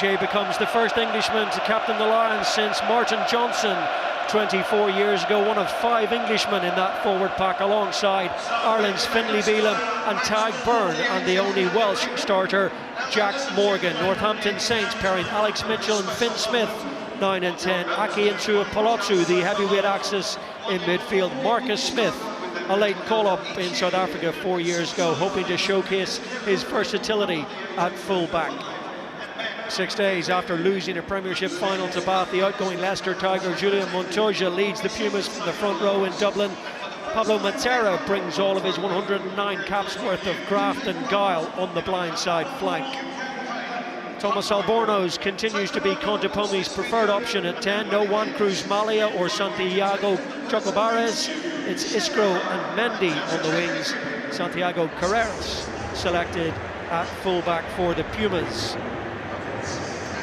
OJ becomes the first Englishman to captain the Lions since Martin Johnson 24 years ago, one of 5 Englishmen in that forward pack alongside Ireland's Finlay Bealham and Tadhg Beirne, and the only Welsh starter Jack Morgan. Northampton Saints pairing Alex Mitchell and Finn Smith 9 and 10. Aki Ntua-Palotsu, the heavyweight axis in midfield. Marcus Smith, a late call-up in South Africa 4 years ago, hoping to showcase his versatility at full-back. 6 days after losing a Premiership final to Bath, the outgoing Leicester Tiger Julian Montoya leads the Pumas from the front row in Dublin. Pablo Matera brings all of his 109 caps worth of graft and guile on the blindside flank. Thomas Albornoz continues to be Contepomi's preferred option at 10. No Juan Cruz Malia or Santiago Chocobares. It's Iskro and Mendy on the wings. Santiago Carreras selected at fullback for the Pumas.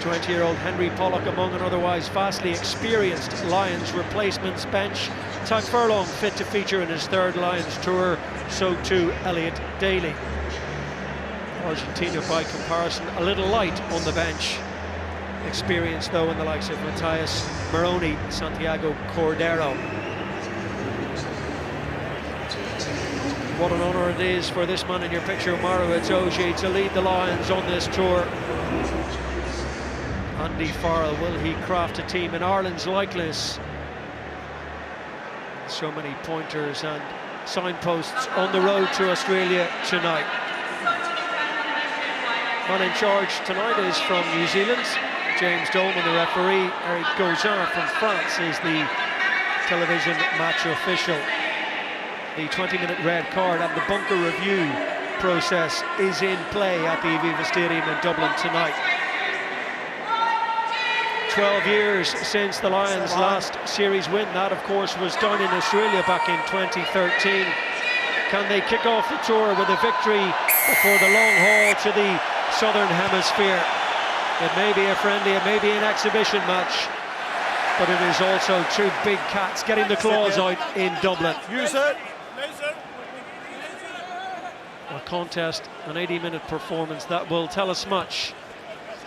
20-year-old Henry Pollock among an otherwise vastly experienced Lions replacements bench. Tadhg Furlong fit to feature in his 3rd Lions tour, so too Elliot Daly. Argentina, by comparison, a little light on the bench. Experienced though in the likes of Matthias Moroni, Santiago Cordero. What an honour it is for this man in your picture, Maro Itoje, to lead the Lions on this tour. Andy Farrell, will he craft a team in Ireland's likeness? So many pointers and signposts on the road to Australia tonight. Man in charge tonight is from New Zealand, James Dolman, the referee. Eric Gauzin from France is the television match official. The 20-minute red card and the bunker review process is in play at the Aviva Stadium in Dublin tonight. 12 years since the Lions' last series win. That, of course, was done in Australia back in 2013. Can they kick off the tour with a victory before the long haul to the Southern Hemisphere? It may be a friendly, it may be an exhibition match, but it is also 2 big cats getting the claws out in Dublin. Use it. A contest, an 80-minute performance that will tell us much.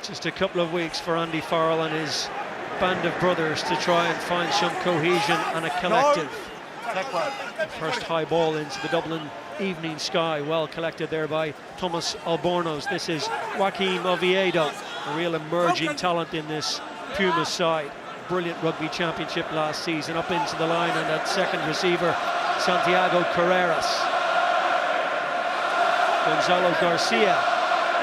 Just a couple of weeks for Andy Farrell and his band of brothers to try and find some cohesion and a collective. The first high ball into the Dublin evening sky, well collected there by Thomas Albornoz. This is Joaquim Oviedo, a real emerging talent in this Pumas side. Brilliant rugby championship last season, up into the line, and at second receiver, Santiago Carreras. Gonzalo Garcia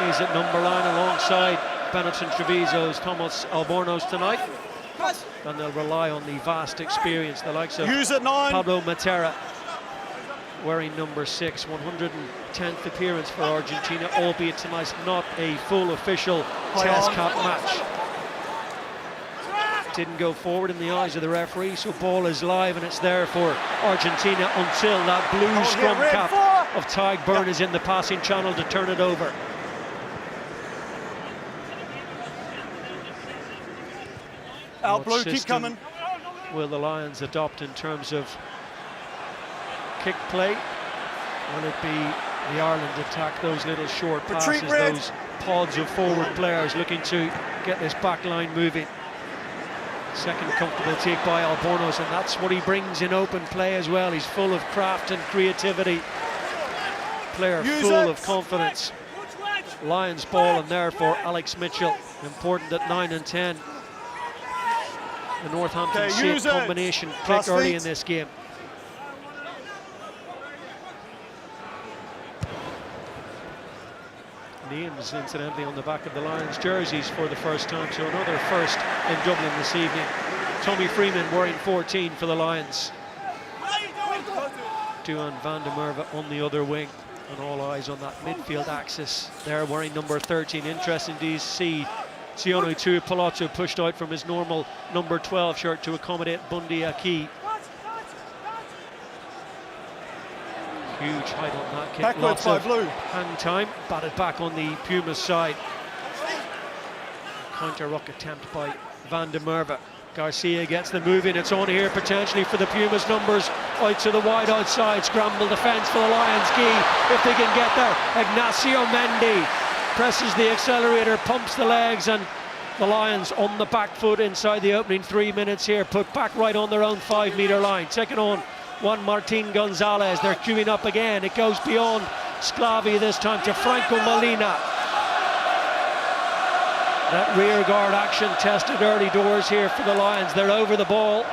is at number 9 alongside Benetton Treviso's Thomas Albornoz tonight, and they'll rely on the vast experience, the likes of Pablo Matera, wearing number 6, 110th appearance for Argentina, albeit tonight's not a full official test cap match. Didn't go forward in the eyes of the referee, so ball is live and it's there for Argentina until that blue scrum cap of Tadhg Beirne is in the passing channel to turn it over. Out blue, keep coming. Will the Lions adopt in terms of kick play? Will it be the Ireland attack, those little short passes, those pods of forward players looking to get this back line moving? Second comfortable take by Albornoz, and that's what he brings in open play as well. He's full of craft and creativity. Player full of confidence. Lions ball, and there for Alex Mitchell. Important at 9 and 10. The Northampton Saints combination clicked early in this game. Names, incidentally, on the back of the Lions jerseys for the first time, so another first in Dublin this evening. Tommy Freeman wearing 14 for the Lions. Duan van der Merwe on the other wing, and all eyes on that midfield axis. There wearing number 13. Interesting to see Siono Tuipulotu pushed out from his normal number 12 shirt to accommodate Bundy Aki. Huge height on that kick. Backwards lots by of blue. Hang time, batted back on the Pumas side. Counter ruck attempt by van der Merwe. Garcia gets the move in, it's on here potentially for the Pumas. Numbers out to the wide outside, scramble defence for the Lions. Key if they can get there. Ignacio Mendy presses the accelerator, pumps the legs, and The Lions on the back foot inside the opening 3 minutes here, put back right on their own 5-metre line. Taking on Juan Martin Gonzalez. They're queuing up again. It goes beyond Sclavi this time to Franco Molina. That rear guard action tested early doors here for the Lions. They're over the ball.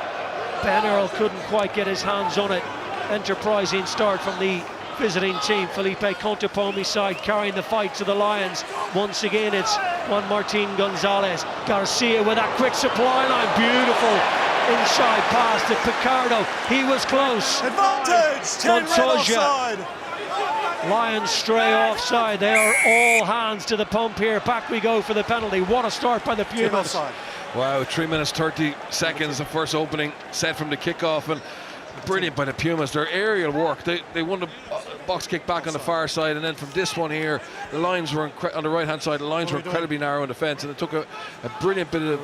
Ben Earl couldn't quite get his hands on it. Enterprising start from the visiting team. Felipe Contepomi's side carrying the fight to the Lions. Once again, it's Juan Martin Gonzalez. Garcia with that quick supply line. Beautiful inside pass to Picardo. He was close. Advantage! 10 red offside. Lions stray offside. They are all hands to the pump here. Back we go for the penalty. What a start by the Pumas. Wow, 3 minutes 30 seconds, the first opening set from the kickoff, and brilliant by the Pumas. Their aerial work, they won the box kick back on the far side, and then from this one here, the lines were on the right hand side, the lines were incredibly narrow in defence, and it took a brilliant bit of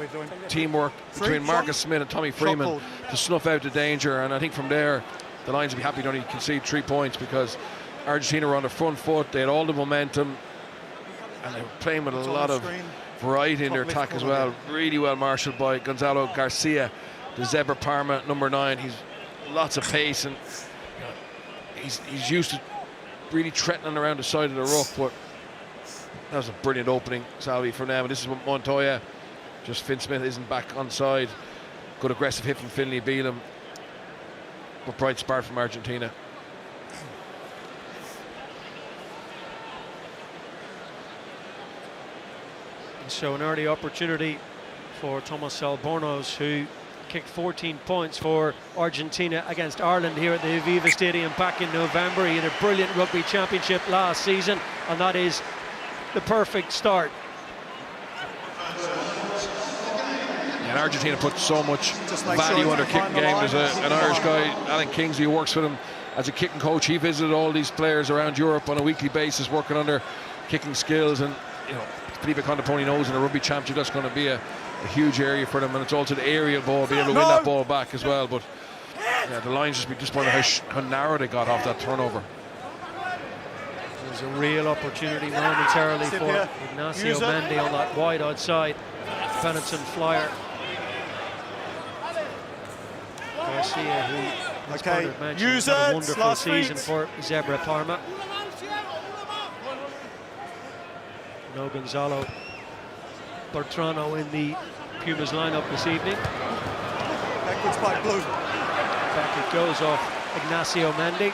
teamwork between Marcus Smith and Tommy Freeman to snuff out the danger. And I think from there the Lions will be happy to only concede 3 points, because Argentina were on the front foot, they had all the momentum, and they were playing with a lot of variety in their attack as well. Really well marshalled by Gonzalo Garcia, the Zebra Parma number 9. He's lots of pace, and he's used to really threatening around the side of the ruck. But that was a brilliant opening, Salvi, for them. And this is Montoya. Just Finn Smith isn't back on side. Good aggressive hit from Finlay Beelum. But bright spark from Argentina. So an early opportunity for Tomas Albornoz, who kicked 14 points for Argentina against Ireland here at the Aviva Stadium back in November. He had a brilliant rugby championship last season, and that is the perfect start. And Argentina put so much value on their kicking game. There's an Irish guy, Alan Kingsley, who works with him as a kicking coach. He visited all these players around Europe on a weekly basis, working on their kicking skills. And you know, Felipe Contepomi knows in a rugby championship that's going to be a huge area for them, and it's also the aerial ball, be able to win that ball back as well. But yeah, the Lions just be disappointed how narrow they got off that turnover. There's a real opportunity momentarily for Ignacio Mendy on that wide outside Benetton flyer. Garcia, who has had a wonderful season for Zebra Parma. No Gonzalo Bertrano in the Pumas lineup this evening. Backwards by Blue. Back it goes off Ignacio Mendy.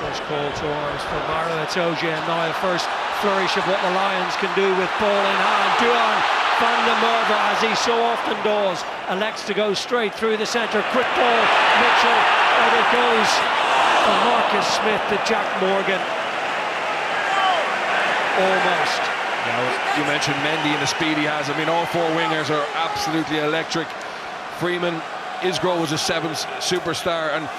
First call to arms for Maro Itoje, and now a first flourish of what the Lions can do with ball in hand. Duan van der Merwe, as he so often does, elects to go straight through the centre. Quick ball, Mitchell, and it goes from Marcus Smith to Jack Morgan. Almost. Now, you mentioned Mendy and the speed he has. I mean, all 4 wingers are absolutely electric. Freeman, Isgro was a 7th superstar, and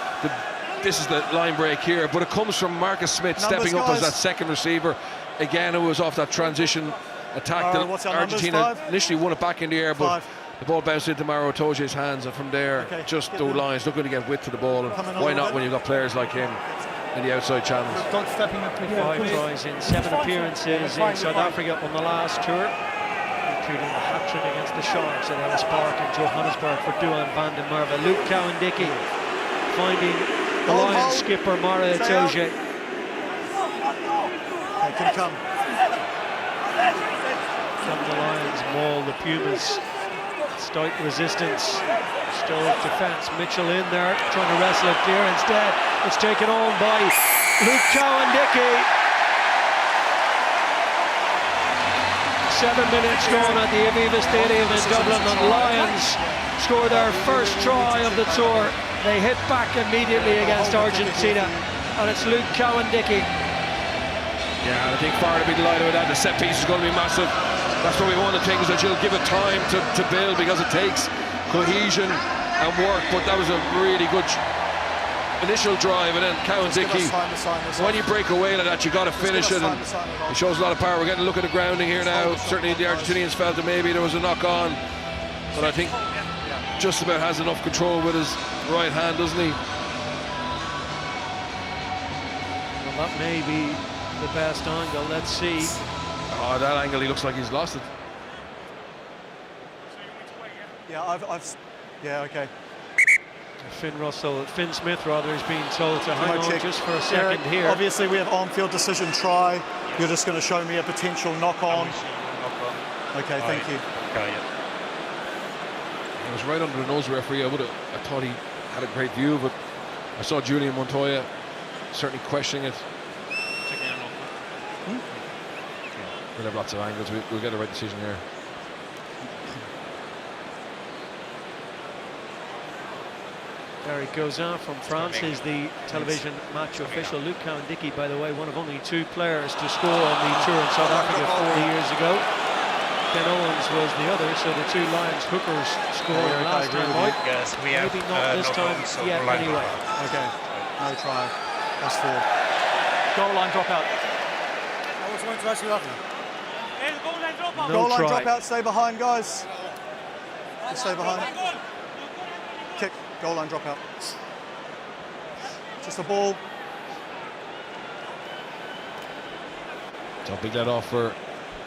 this is the line break here, but it comes from Marcus Smith stepping up as that second receiver. Again, it was off that transition attack that Argentina initially won it back in the air, but the ball bounced into Maro Itoje's hands, and from there, just the Lions not going to get width to the ball. And why not when you've got players like him in the outside channels? 5 tries in 7 appearances in South Africa on the last tour, including the hat-trick against the Sharks at Ellis Park in Johannesburg for Duan van der Merwe. Luke Cowan-Dickey finding the Lions skipper Maro Itoje. They can come. From the Lions maul the Pumas. Stout resistance, stoic defence. Mitchell in there trying to wrestle it clear. Instead, it's taken on by Luke Cowan-Dickey. 7 minutes gone at the Aviva Stadium in Dublin, and Lions score their first try of the tour. They hit back immediately against Argentina, and it's Luke Cowan-Dickey. Yeah, I think Farr will be delighted with that. The set piece is going to be massive. That's probably one of the things that you'll give it time to build, because it takes cohesion and work. But that was a really good initial drive, and then Cowan-Dickey, when you break away like that, you got to finish it, and it shows a lot of power. We're getting a look at the grounding here now. Certainly the Argentinians felt that maybe there was a knock on, but I think just about has enough control with his right hand, doesn't he? Well, that may be the best angle. Let's see. Oh, that angle, he looks like he's lost it. Yeah, okay. Finn Smith rather, is being told to hang on just for a second here. Obviously, we have on-field decision try. You're just going to show me a potential knock-on. Okay, thank you. I was right under the nose of the referee. I thought he had a great view, but I saw Julian Montoya certainly questioning it. We'll have lots of angles. We'll get the right decision here. Eric Gauzin from France is the television match official. Luc Cowan-Dickie, by the way, one of only 2 players to score on the tour in South Africa 40 years ago. Ken Owens was the other, so the 2 Lions hookers scored last time out. Yes, we have maybe not this time yet anyway. Okay, no try. That's 4. Goal line dropout. No goal line try. dropout, stay behind, guys. Just stay behind. Kick, goal line dropout. Just a ball. So big let off for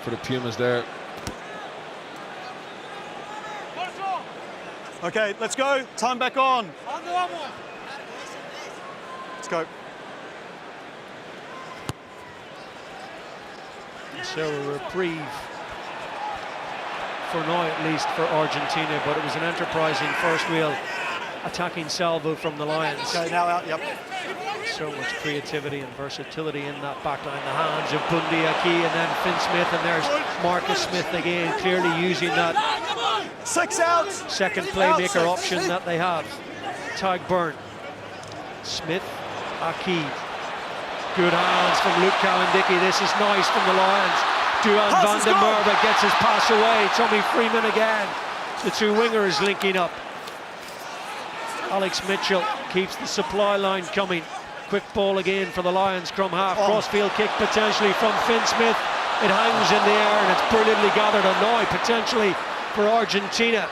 the Pumas there. Okay, let's go. Time back on. Let's go. So a reprieve, for now at least, for Argentina, but it was an enterprising first real attacking salvo from the Lions. Okay, now out, yep. So much creativity and versatility in that backline. The hands of Bundy Aki and then Finn Smith, and there's Marcus Smith again, clearly using that 6 outs. second playmaker Out, option that they have. Tag Byrne, Smith, Aki. Good hands from Luc Cowan-Dickie. This is nice from the Lions. Duan van der Merwe gets his pass away. Tommy Freeman again. The 2 wingers linking up. Alex Mitchell keeps the supply line coming. Quick ball again for the Lions. Scrum half. Crossfield kick potentially from Finn Smith. It hangs in the air and it's brilliantly gathered. And now potentially for Argentina.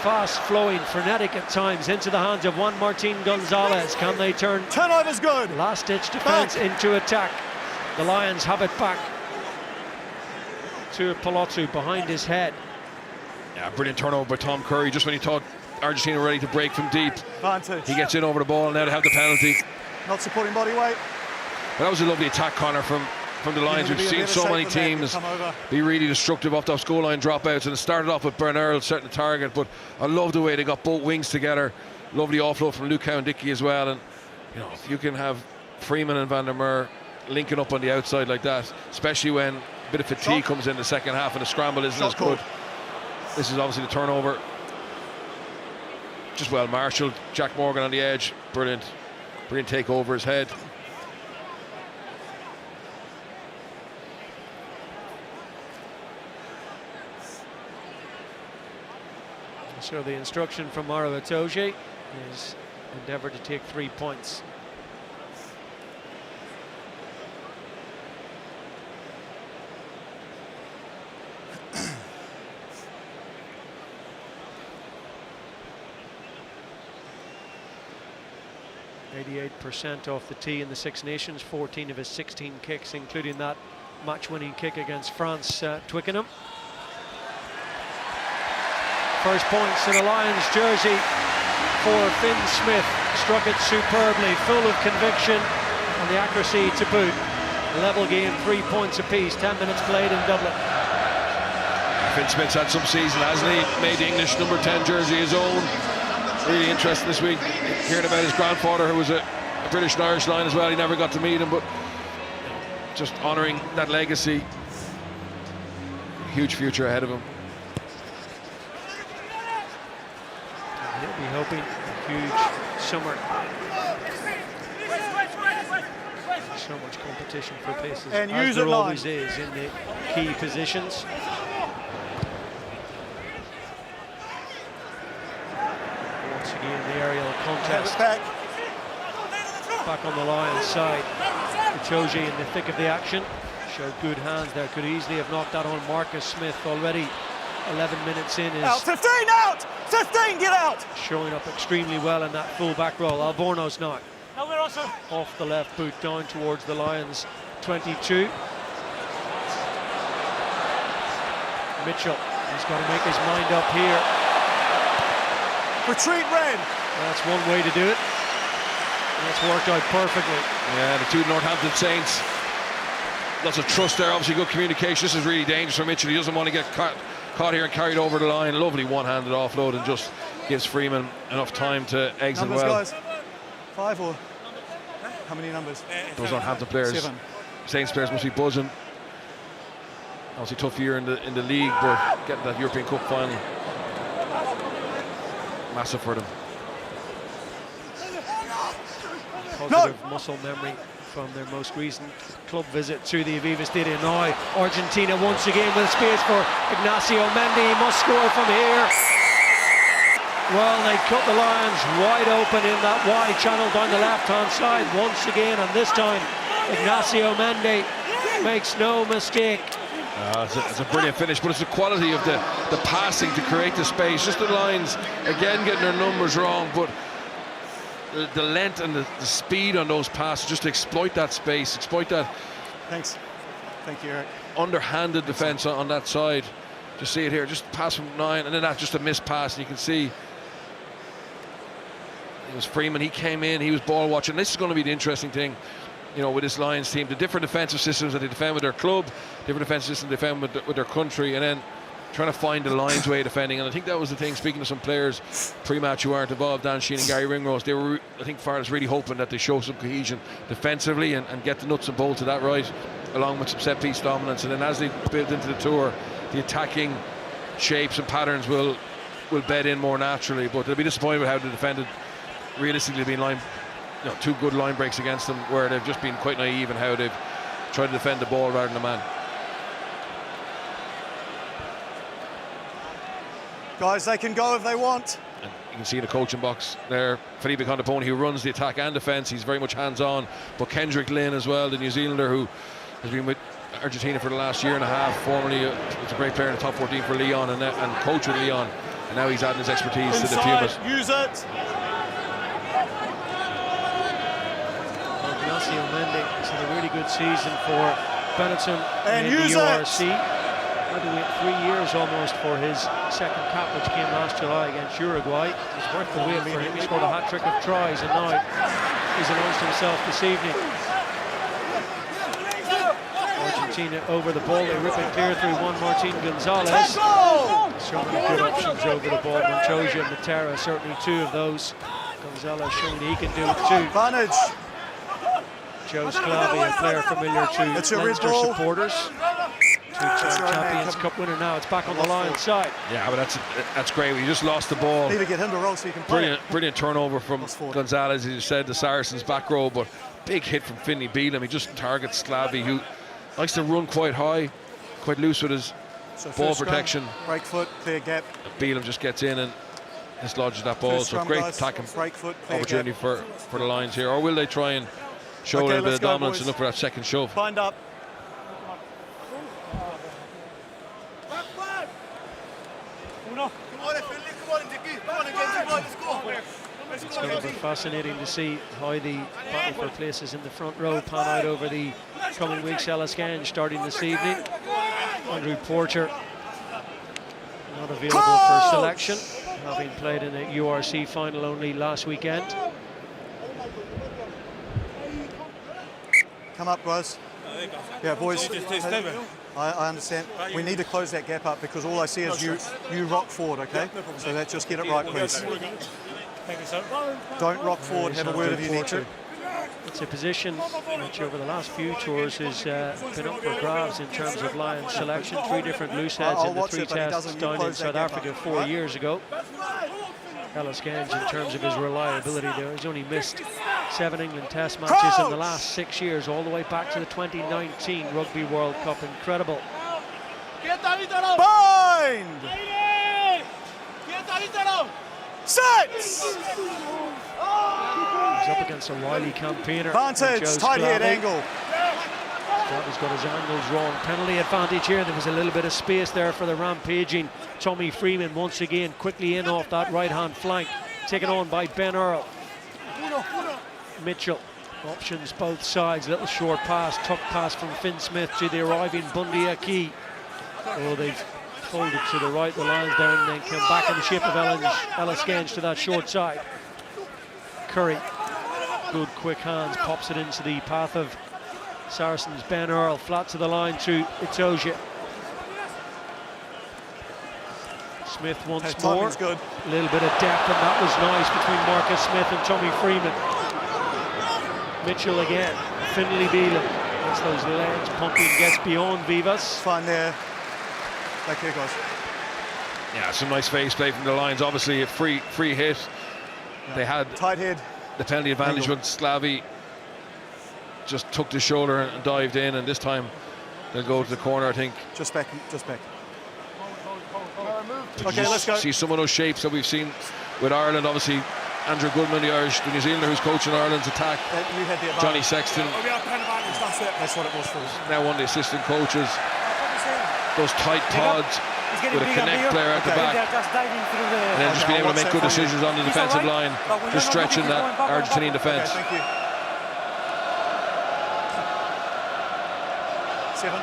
Fast flowing, frenetic at times, into the hands of Juan Martin Gonzalez. Can they turn Turnover's good. last ditch defense into attack? The Lions have it back to Palottu behind his head. Yeah, brilliant turnover by Tom Curry. Just when he thought Argentina were ready to break from deep, Advantage. he gets in over the ball, and now they have the penalty. Not supporting body weight. But that was a lovely attack, Connor, from the Lions. We've seen so many teams be really destructive off those goal line dropouts, and it started off with Bernal setting the target, but I love the way they got both wings together. Lovely offload from Luc Cowan-Dickie as well, and you know, if you can have Freeman and Van der Merwe linking up on the outside like that, especially when a bit of fatigue comes in the second half and the scramble isn't as good. This is obviously the turnover. Just well marshalled. Jack Morgan on the edge. Brilliant take over his head. So the instruction from Maro Itoje is endeavour to take 3 points. %88 off the tee in the Six Nations, 14 of his 16 kicks, including that match-winning kick against France, Twickenham. First points in a Lions jersey for Finn Smith. Struck it superbly, full of conviction and the accuracy to boot. Level game, 3 points apiece, 10 minutes played in Dublin. Finn Smith's had some season, hasn't he? Made the English number 10 jersey his own. Really interesting this week, hearing about his grandfather, who was a British and Irish Lion as well. He never got to meet him, but just honouring that legacy. Huge future ahead of him. He'll be hoping a huge summer. So much competition for places, And as there always is in the key positions. Once again, the aerial contest back on the Lions side. Itoje in the thick of the action. Showed good hands there. Could easily have knocked that on. Marcus Smith already 11 minutes in is out. 15 out. 15, get out. Showing up extremely well in that full back roll. Albornoz now off the left boot down towards the Lions 22. Mitchell has got to make his mind up here. Retreat, Ren. That's one way to do it. That's worked out perfectly. Yeah, the two Northampton Saints. Lots of trust there, obviously good communication. This is really dangerous for Mitchell. He doesn't want to get caught here and carried over the line. Lovely one-handed offload and just gives Freeman enough time to exit Numbers, well. guys. 5 or how many numbers? Those Northampton players. 7. Saints players must be buzzing. Obviously tough year in the league, but getting that European Cup final, massive for them. Positive muscle memory from their most recent club visit to the Aviva Stadium. Now Argentina once again with space for Ignacio Mendy. He must score from here. Well, they cut the Lions wide open in that wide channel down the left-hand side once again, and this time Ignacio Mendy makes no mistake. It's a brilliant finish, but it's the quality of the passing to create the space. Just the Lions again getting their numbers wrong, but the length and the speed on those passes just to exploit that space, exploit that. Thanks. Thank you, Eric. Underhanded defence on that side. Just see it here, just pass from 9, and then that's just a missed pass, and you can see it was Freeman. He came in, he was ball watching. This is going to be the interesting thing, you know, with this Lions team, the different defensive systems that they defend with their club, different defensive systems they defend with their country, and then trying to find the Lions way of defending. And I think that was the thing, speaking to some players pre-match who aren't involved, Dan Sheehan and Gary Ringrose, they were, I think, Farrell's really hoping that they show some cohesion defensively and get the nuts and bolts of that right, along with some set-piece dominance. And then as they build into the tour, the attacking shapes and patterns will bed in more naturally. But they'll be disappointed with how they defended. Realistically, been two good line breaks against them, where they've just been quite naive in how they've tried to defend the ball rather than the man. Guys, they can go if they want. And you can see in the coaching box there, Felipe Contapone, who runs the attack and defence. He's very much hands-on. But Kendrick Lynn as well, the New Zealander who has been with Argentina for the last year and a half, formerly was a great player in the top 14 for Lyon and coach with Lyon. And now he's adding his expertise to the Pumas. Use it. Ignacio Mendy has had a really good season for Benetton And in use the it. URC. Had to wait 3 years almost for his second cap, which came last July against Uruguay. It was worth the wait for him. He scored a hat-trick of tries, and now he's announced himself this evening. Argentina over the ball, they rip it clear through Juan Martin Gonzalez. So many good options over the ball. Montoya and Matera, certainly two of those. Gonzalez showing he can do it too. Advantage. Joe Sclavi, a player familiar to It's your red Leinster ball. supporters. Two-time Champions Cup winner now. It's back on the Lions side. Yeah, but that's great. We just lost the ball. Need to get him to roll so you can play. Brilliant turnover from Plus 40. Gonzalez, as you said, the Saracens back row, but big hit from Finley Bealham. He just targets Sclavi, who likes to run quite high, quite loose with his So ball first protection. Scrum, break foot, clear gap. Bealham just gets in and dislodges that ball. First So scrum, great guys. attacking Break foot, clear opportunity gap. for the Lions here. Or will they try and show Okay, a little bit let's of go, dominance boys. and look for that second shove? Bind up. It's going to be fascinating to see how the battle for places in the front row pan out over the coming weeks. Ellis Gange starting this evening. Andrew Porter not available for selection, having played in a URC final only last weekend. Come up, guys. Yeah, boys. I understand. We need to close that gap up because all I see is you rock forward, okay? So let's just get it right, please. Don't rock forward, have a word if you need to. It's a position which over the last few tours has been up for grabs in terms of Lions selection. 3 different loose heads in the 3 tests down in South Africa 4 years ago. Ellis Gange, in terms of his reliability there, he's only missed 7 England test matches in the last 6 years, all the way back to the 2019 Rugby World Cup. Incredible. Bind! 6! He's up against a wily campaigner. Advantage, Joe tight head Sclavi. angle. Sclavi's got his angles wrong. Penalty advantage here. There was a little bit of space there for the rampaging Tommy Freeman once again, quickly in off that right-hand flank, taken on by Ben Earl. Mitchell, options both sides. Little short pass, tuck pass from Finn Smith to the arriving Bundy Aki. Oh, they've folded to the right, the Lions down, and then come back in the shape of Ellis Genge to that short side. Curry, good quick hands, pops it into the path of Saracens. Ben Earl, flat to the line to Itoje. Smith once more. Good. A little bit of depth, and that was nice between Marcus Smith and Tommy Freeman. Mitchell again, Finlay Beelan. Gets those legs pumping, gets beyond Vivas. Fine there. Back here, guys. Yeah, some nice face play from the Lions. Obviously a free hit. Yeah. They had tight head. The penalty advantage when Slavy just took the shoulder and dived in, and this time they'll go to the corner, I think. Just back. Okay, let's go. See some of those shapes that we've seen with Ireland. Obviously, Andrew Goodman, the New Zealander who's coaching Ireland's attack. You had the Johnny Sexton. That's what it was for us. Now one of the assistant coaches. Those tight pods with a connect player at the back. And then just being able to make good decisions on the defensive line. Just stretching that Argentinian defence. Okay, thank you. 7.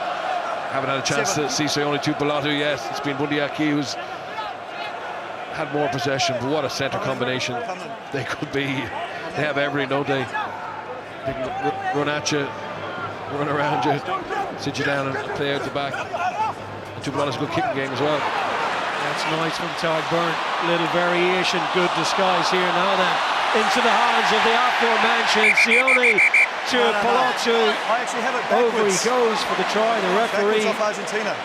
Haven't had a chance to see Sione Tuipulotu yet. It's been Bundyaki who's had more possession, but what a centre combination they could be. They have everything, don't they? They can run at you, run around you, sit you down and play out the back. And Tuipulotu's a good kicking game as well. That's nice from Tadhg Beirne. Little variation, good disguise here now then. Into the hands of the aforementioned Sione Tuipulotu. I actually have it backwards. Over he goes for the try. The referee off Argentina.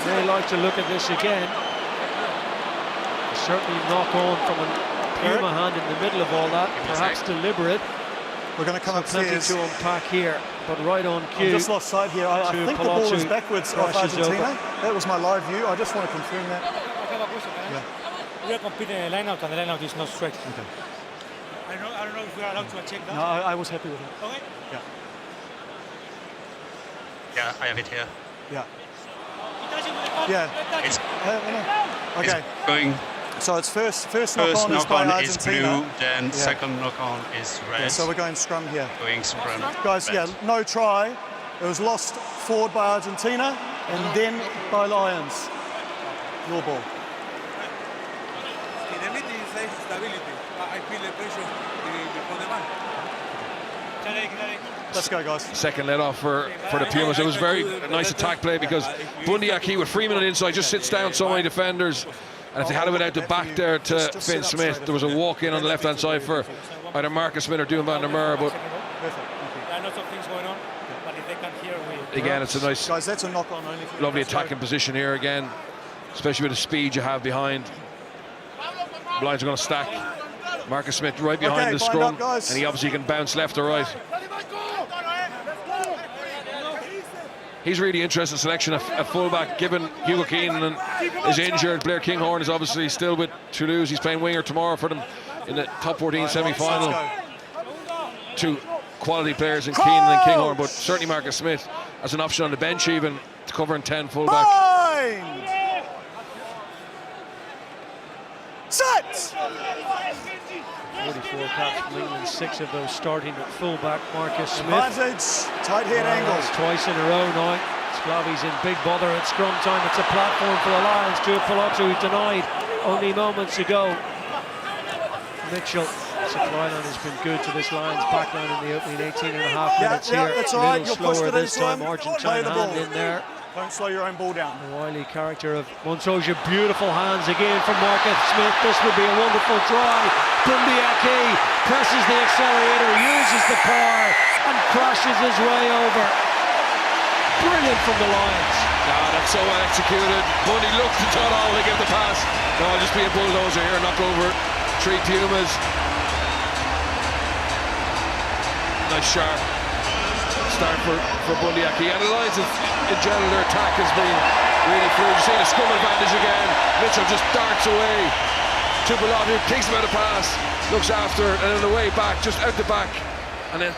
They like to look at this again. Certainly knock on from a Puma hand in the middle of all that, perhaps deliberate. We're going to come upstairs. Plenty to unpack here, but right on cue. I just lost sight here. I think the ball is backwards off Argentina. That was my live view. I just want to confirm that. Yeah. We are competing in the line-out, and the line-out is not straight. Okay. I don't know if we are allowed to check that. No, I was happy with it. Okay. Yeah, I have it here. Yeah. It's okay. It's going. So it's first knock on is by Argentina. Blue, then second knock on is red. Yeah, so we're going scrum here. Going scrum. Guys, red. no try. It was lost forward by Argentina and then by Lions. Your ball. In the meeting it says stability. I feel the pressure before the man. Let's go, guys. Second let off for the Pumas. It was very nice attack play because Bundyaki with Freeman on the inside just sits down so many defenders. And if they had it out the back there to Finn Smith, there was a walk in on the left hand side for either Marcus Smith or Doon van der Merwe. But there are lots of things going on, but if they can't hear, again, it's a nice, guys, that's a knock on only. Lovely attacking position here again, especially with the speed you have behind. The Lions are going to stack. Marcus Smith right behind the scrum, and he obviously can bounce left or right. He's really interested in selection at fullback, given Hugo Keenan is injured. Blair Kinghorn is obviously still with Toulouse. He's playing winger tomorrow for them in the top 14 semi-final. 2 quality players in Keenan and Kinghorn, but certainly Marcus Smith as an option on the bench even to cover in 10 fullback. Set! 44 caps from England, 6 of those starting at fullback. Marcus Smith. Advantage, tight head angle. Twice in a row now. Sclavy's in big bother at scrum time. It's a platform for the Lions. Tuipulotu denied only moments ago. Mitchell, supply line has been good to this Lions backline in the opening 18 and a half minutes here. That's a all right. little slower this time. Argentine hand in there. Don't slow your own ball down. The wily character of Montoya. Beautiful hands again from Marcus Smith. This would be a wonderful try. Bundyaki presses the accelerator, uses the power, and crashes his way over. Brilliant from the Lions. That's so well executed. Bundy looked and thought, oh, they give the pass. No, I'll just be a bulldozer here, knock over 3 Pumas. Nice sharp start for Bundyaki. And the Lions, in general, their attack has been really fluid. You see the scrum advantage again. Mitchell just darts away. Tuipulotu takes him out of pass, looks after, and then the way back, just out the back. And then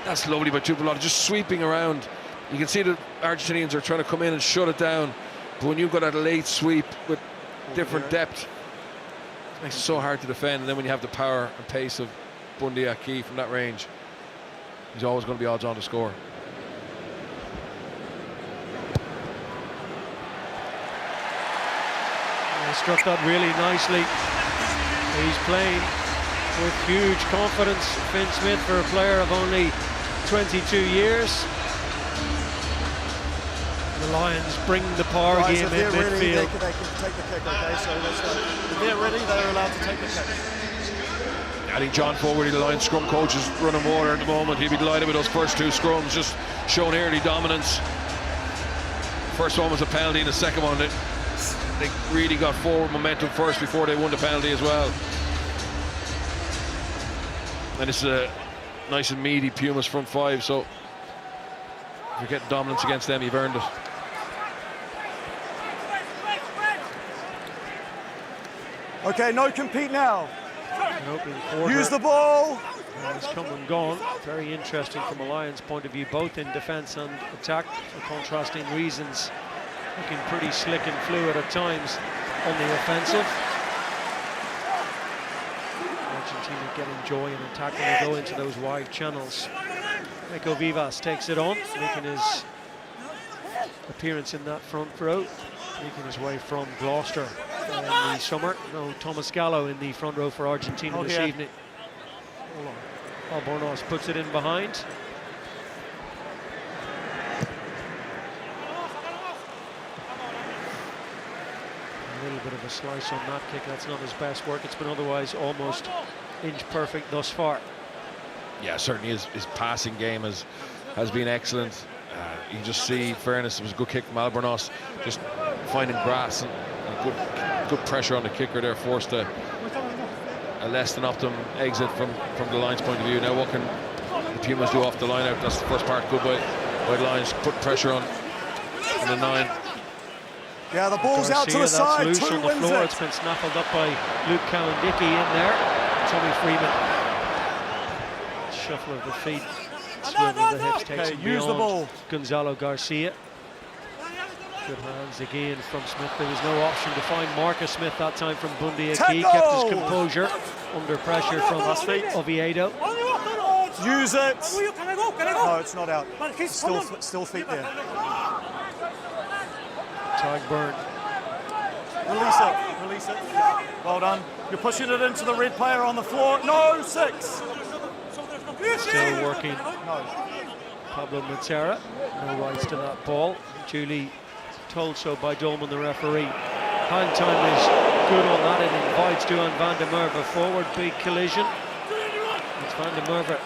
that's lovely by Tuipulotu, just sweeping around. You can see the Argentinians are trying to come in and shut it down. But when you've got that late sweep with different depth, it makes it so hard to defend. And then when you have the power and pace of Bundyaki from that range, he's always going to be odds on to score. He struck that really nicely. He's playing with huge confidence, Finn Smith, for a player of only 22 years. The Lions bring the power Guys, game if in they're ready, they midfield. can take the kick, okay? So if they're ready, they're allowed to take the kick. I think John Fogarty, the Lions scrum coach, is running water at the moment. He'd be delighted with those first 2 scrums, just showing early dominance. First one was a penalty, and the second one, they really got forward momentum first before they won the penalty as well. And it's a nice and meaty Pumas front 5, so if you're getting dominance against them, you've earned it. Okay, no compete now. Use the ball. It's come and gone. Very interesting from a Lions point of view, both in defence and attack, for contrasting reasons. Looking pretty slick and fluid at times on the offensive. Argentina getting joy in attack when they go into those wide channels. Nico Vivas takes it on, making his appearance in that front row, making his way from Gloucester in the summer. No Thomas Gallo in the front row for Argentina this evening. Albornoz puts it in behind. A little bit of a slice on that kick. That's not his best work. It's been otherwise almost inch perfect thus far. Yeah, certainly his passing game has been excellent. You just see fairness. It was a good kick from Albornoz, just finding grass and good pressure on the kicker there, forced a less than optimum exit from the Lions' point of view. Now what can the Pumas do off the line out? That's the first part, good by the Lions, put pressure on the 9. Yeah, the ball's Garcia, out to the that's side. loose 2 on the wins floor. it. It's been snaffled up by Luke Cowan-Dickey in there. Tommy Freeman. Shuffle of the feet, swivel of the hips, takes him use the beyond ball. Gonzalo Garcia. Good hands again from Smith. There was no option to find Marcus Smith that time from Bundy Aki. Kept his composure under pressure from Oviedo. Use it. No, it's not out. Still feet there. Tag Byrne. Release it. Well done. You're pushing it into the red player on the floor. No, 6. Still working. No. Pablo Matera. No rights to that ball. Duly told so by Dolman, the referee. Hand time is good on that. It invites Duan van der Merwe forward. Big collision. It's van der Merwe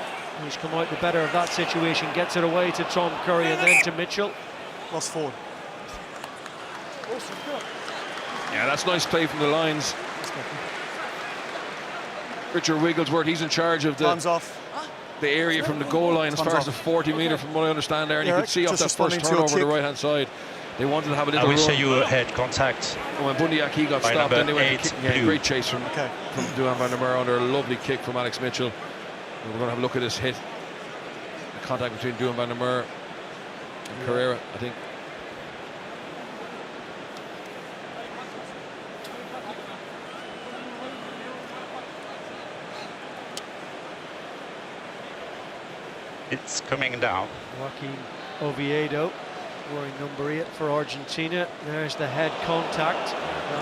who's come out the better of that situation. Gets it away to Tom Curry and then to Mitchell. Lost forward. Yeah, that's nice play from the Lions. Richard Wigglesworth, he's in charge of Time's off. the area from the goal line as far as the 40-metre from what I understand there, and you Eric, could see off just that first responding to your turnover the kick. right hand side. They wanted to have a I little will run. say you had contact. And when Bundy Aki got By stopped, then they number went to 8, kick. Yeah, blue. great chase from Okay. Duan van der Merwe under a lovely kick from Alex Mitchell. And we're going to have a look at this hit. The contact between Duan van der Merwe and Carrera, I think. It's coming down. Joaquin Oviedo, wearing number 8 for Argentina. There's the head contact.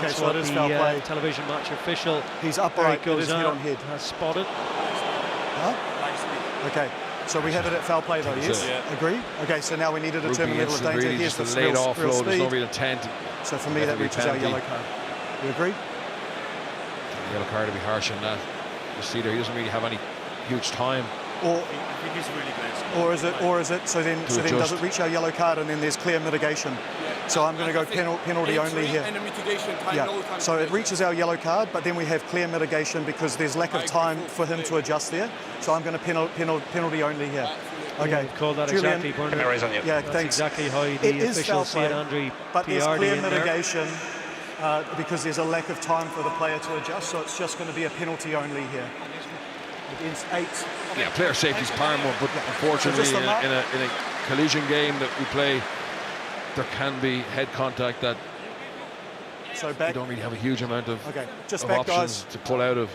That's so what it is the foul play. television match official He's upright. It is head on head. has spotted. Huh? Okay. So we have it at foul play though, yes? Agree? Okay, so now we need to determine Rugby level of incident, danger. really Here's just the a late real offload. There's no speed. real intent. So for me, that Definitely reaches our penalty. yellow card. You agree? Yellow card to be harsh on that. You see there, he doesn't really have any huge time. Or is it? So then does adjust. it reach our yellow card and then there's clear mitigation? So I'm going to go penalty only here. And the mitigation time, Yeah. no time. So it reaches our yellow card, but then we have clear mitigation because there's lack of time for him to adjust there. So I'm going to penalty only here. Okay. You've called that Julian, exactly, Bernard. Camera is on you. Yeah, That's thanks. exactly how It the is foul officials see it, play, Andre but there's Piardi clear in there. mitigation because there's a lack of time for the player to adjust. So it's just going to be a penalty only here. Against 8. Yeah, player safety is paramount, but unfortunately just on that. in a collision game that we play, there can be head contact that So you back. don't really have a huge amount of, Okay, just of back, options guys. to pull out of.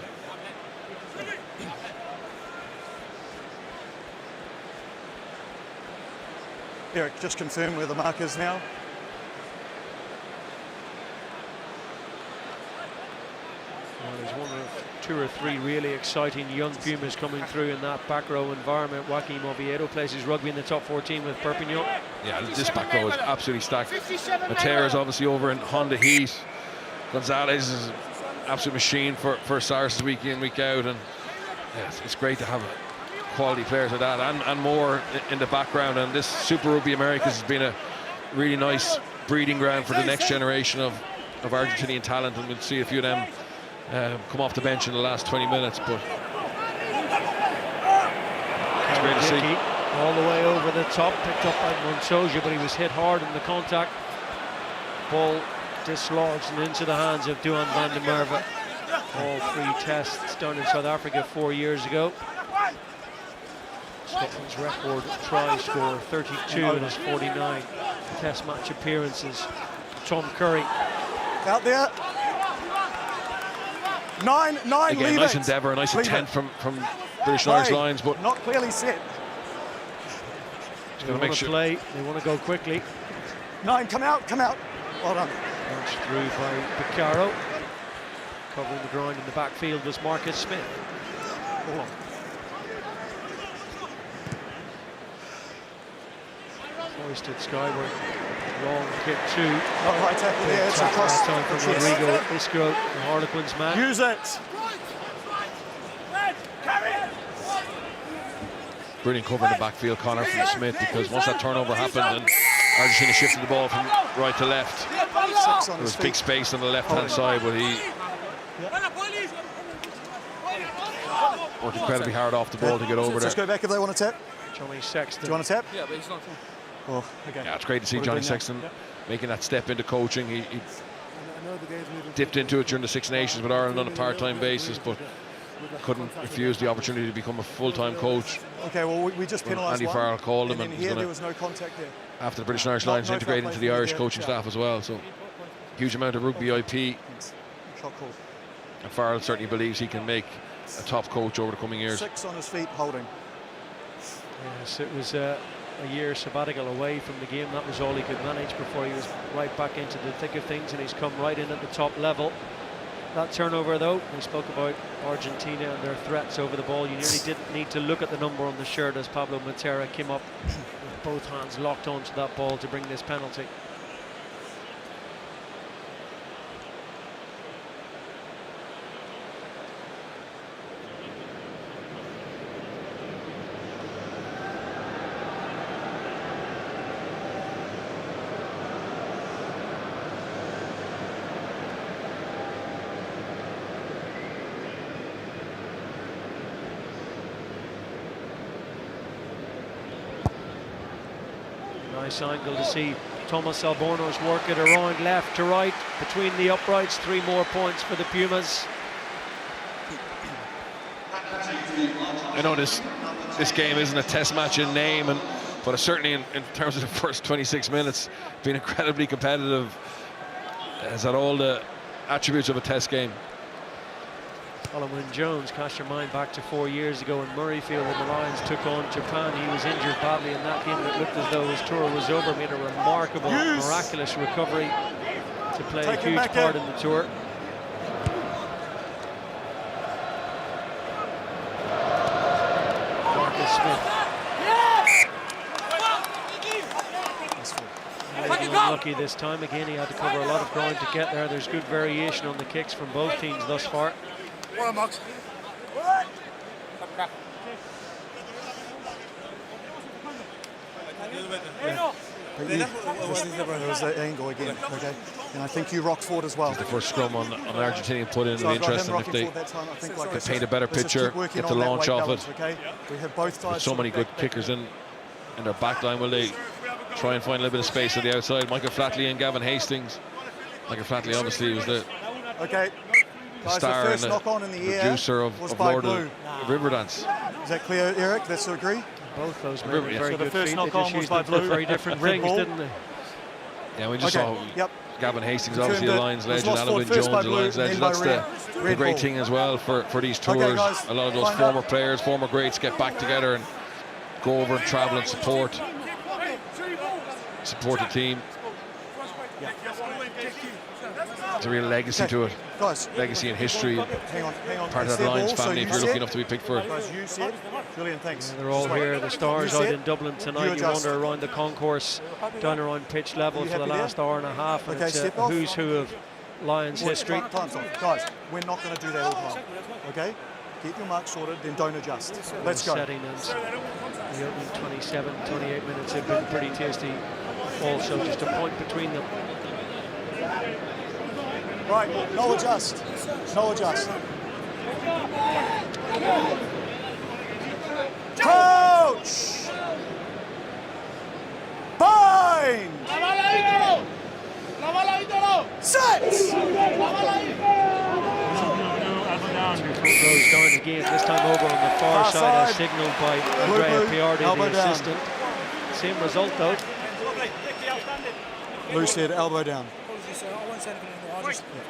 Eric, just confirm where the mark is now. Well, there's one of 2 or 3 really exciting young Pumas coming through in that back row environment. Joaquim Oviedo plays his rugby in the top 14 with Perpignan. Yeah, this back row is absolutely stacked. Matera is obviously over in Honda Heat. Gonzalez is an absolute machine for Sars week in, week out, and yeah, it's great to have quality players like that and more in the background. And this Super Rugby Americas has been a really nice breeding ground for the next generation of Argentinian talent, and we'll see a few of them come off the bench in the last 20 minutes. But it's great to see. All the way over the top, picked up by Montoya, but he was hit hard in the contact. Ball dislodged and into the hands of Duan van der Merwe. All 3 tests done in South Africa 4 years ago. Scotland's record try score 32 in his 49 test match appearances. Tom Curry out there. 9 again, nice endeavour, a nice intent from British and Irish lines, but not clearly set. They want to play, they want to go quickly. 9, come out. Well done. Punched through by Picaro. Covering the ground in the backfield was Marcus Smith. Hold on. Hoisted skyward. Long kick 2. Right tackle there. It's across. That time from Rodrigo Isco, the Harlequins man. Use it. Brilliant cover in the backfield, Connor, from Smith, because once that turnover happened and Argentina shifted the ball from right to left, there was big space on the left-hand side, but he worked incredibly hard off the ball to get over there. Let's go back if they want to tap. Johnny Sexton. Do you want to tap? Yeah, but he's not. Oh, okay. Yeah, it's great to see Johnny Sexton making that step into coaching. He dipped into it during the Six Nations with Ireland on a part-time basis, but couldn't refuse the opportunity to become a full-time coach. Okay, well, we just penalised Andy Farrell called him, and and there was no contact there. After the British and Irish lines integrated into the Irish coaching staff as well, so huge amount of rugby IP. Shot call. And Farrell certainly believes he can make a top coach over the coming years. 6 on his feet, holding. Yes, it was a year sabbatical away from the game. That was all he could manage before he was right back into the thick of things, and he's come right in at the top level. That turnover, though, we spoke about Argentina and their threats over the ball. You nearly didn't need to look at the number on the shirt as Pablo Matera came up with both hands locked onto that ball to bring this penalty. Nice angle to see Thomas Albornoz work it around left to right between the uprights. 3 more points for the Pumas. I know this game isn't a test match in name, but certainly in terms of the first 26 minutes, been incredibly competitive. Has had all the attributes of a test game. Solomon Jones, cast your mind back to 4 years ago in Murrayfield when the Lions took on Japan. He was injured badly in that game. It looked as though his tour was over. Made a remarkable, miraculous recovery to play a huge part in the tour. Marcus Smith. Unlucky this time. Again, he had to cover a lot of ground to get there. There's good variation on the kicks from both teams thus far. Well, Max. There was that angle again, okay? And I think you rocked forward as well. The first scrum on Argentina put in, so be interesting if they could paint a better picture, get the launch off it. Okay? We have both sides. With so many good kickers in their back line, will they try and find a little bit of space on the outside? Michael Flatley and Gavin Hastings. Michael Flatley obviously was the star and the producer of Lord of Riverdance. Is that clear, Eric? That's to agree? Both those men were very so good the first feet. knock They on just was used by them for Blue. very different things, didn't they? Yeah, we just saw Gavin Hastings, obviously a Lions legend, Alan Wynne Jones, a Lions legend. That's the great thing as well for these tours. A lot of those former players, former greats get back together and go over and travel and support the team. There's a real legacy to it. Guys, Legacy and history. hang on. Part of that Lions family if you're lucky enough to be picked for it. Guys, you said. Julian, thanks. They're all here, the stars out in Dublin tonight. You wander around the concourse down around pitch level for the last hour and a half. And it's a who's who of Lions history. Time's off. Guys, we're not going to do that all the time. Okay? Get your mark sorted, then don't adjust. Let's go. Setting and the opening 27, 28 minutes have been pretty tasty. Also, just a point between them. Right, no adjust. No adjust. Coach! Bind! Set! Goes down the game, this time over on the far side, as signalled by Andrea Piardi, the assistant. Same result though. Loose head, elbow down.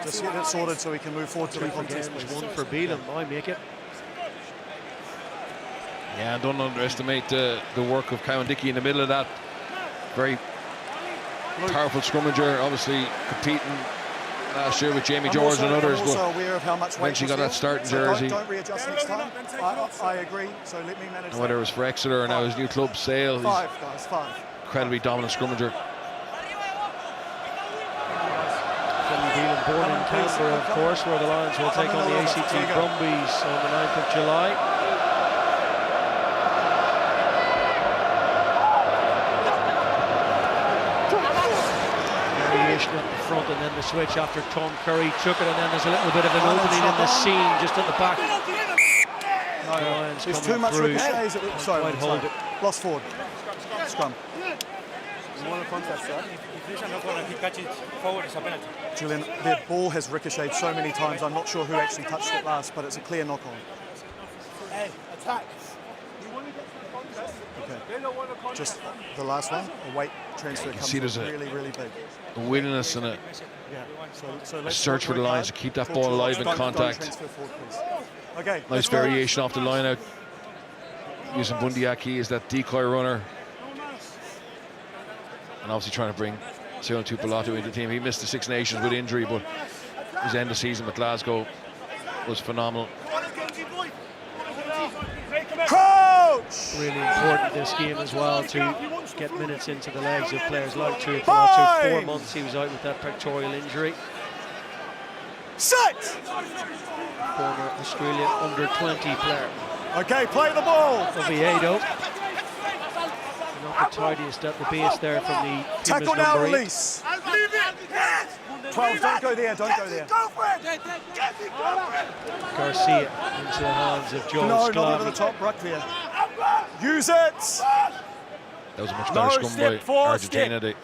Just get it sorted so we can move forward to the contest. One for Beelum, I make it. Yeah, don't underestimate the work of Cowan Dickey in the middle of that. Very powerful scrummager, obviously competing last year with Jamie George and others, but aware of how much eventually got that starting jersey. Don't readjust next time. I agree, so let me manage. And whether it was for Exeter or now his new club, Sale, five guys, five. Incredibly dominant scrummager. Beelum born in Canberra, of course, where the Lions will take on the ACT Brumbies on the 9th of July. Variation at the front and then the switch after Tom Curry took it, and then there's a little bit of an opening in the seam just at the back. There's too much ricochets. Sorry, hold it. Lost forward. Scrum. Julian, the ball has ricocheted so many times, I'm not sure who actually touched it last, but it's a clear knock-on. Hey, attack. Okay. Just the last one, a weight transfer comes really, really big. A willingness and a search for the lines to keep that ball alive in contact. Okay, nice variation off the line out. Using Bundiaki as that decoy runner. And obviously trying to bring Seun Tupulato into the team. He missed the Six Nations with injury, but his end of season with Glasgow was phenomenal. Coach! Really important this game as well to get minutes into the legs of players like Tupulato. 4 months he was out with that pectoral injury. Set! Former Australia under-20 player. Okay, play the ball. Oviedo. Not the tidiest at the base there from the tackle now, release. 12, don't go there, don't go there. Garcia into the hands of Joe Sclavi. Not over the top, ruck there. Use it. That was a much better scrum by Argentina. They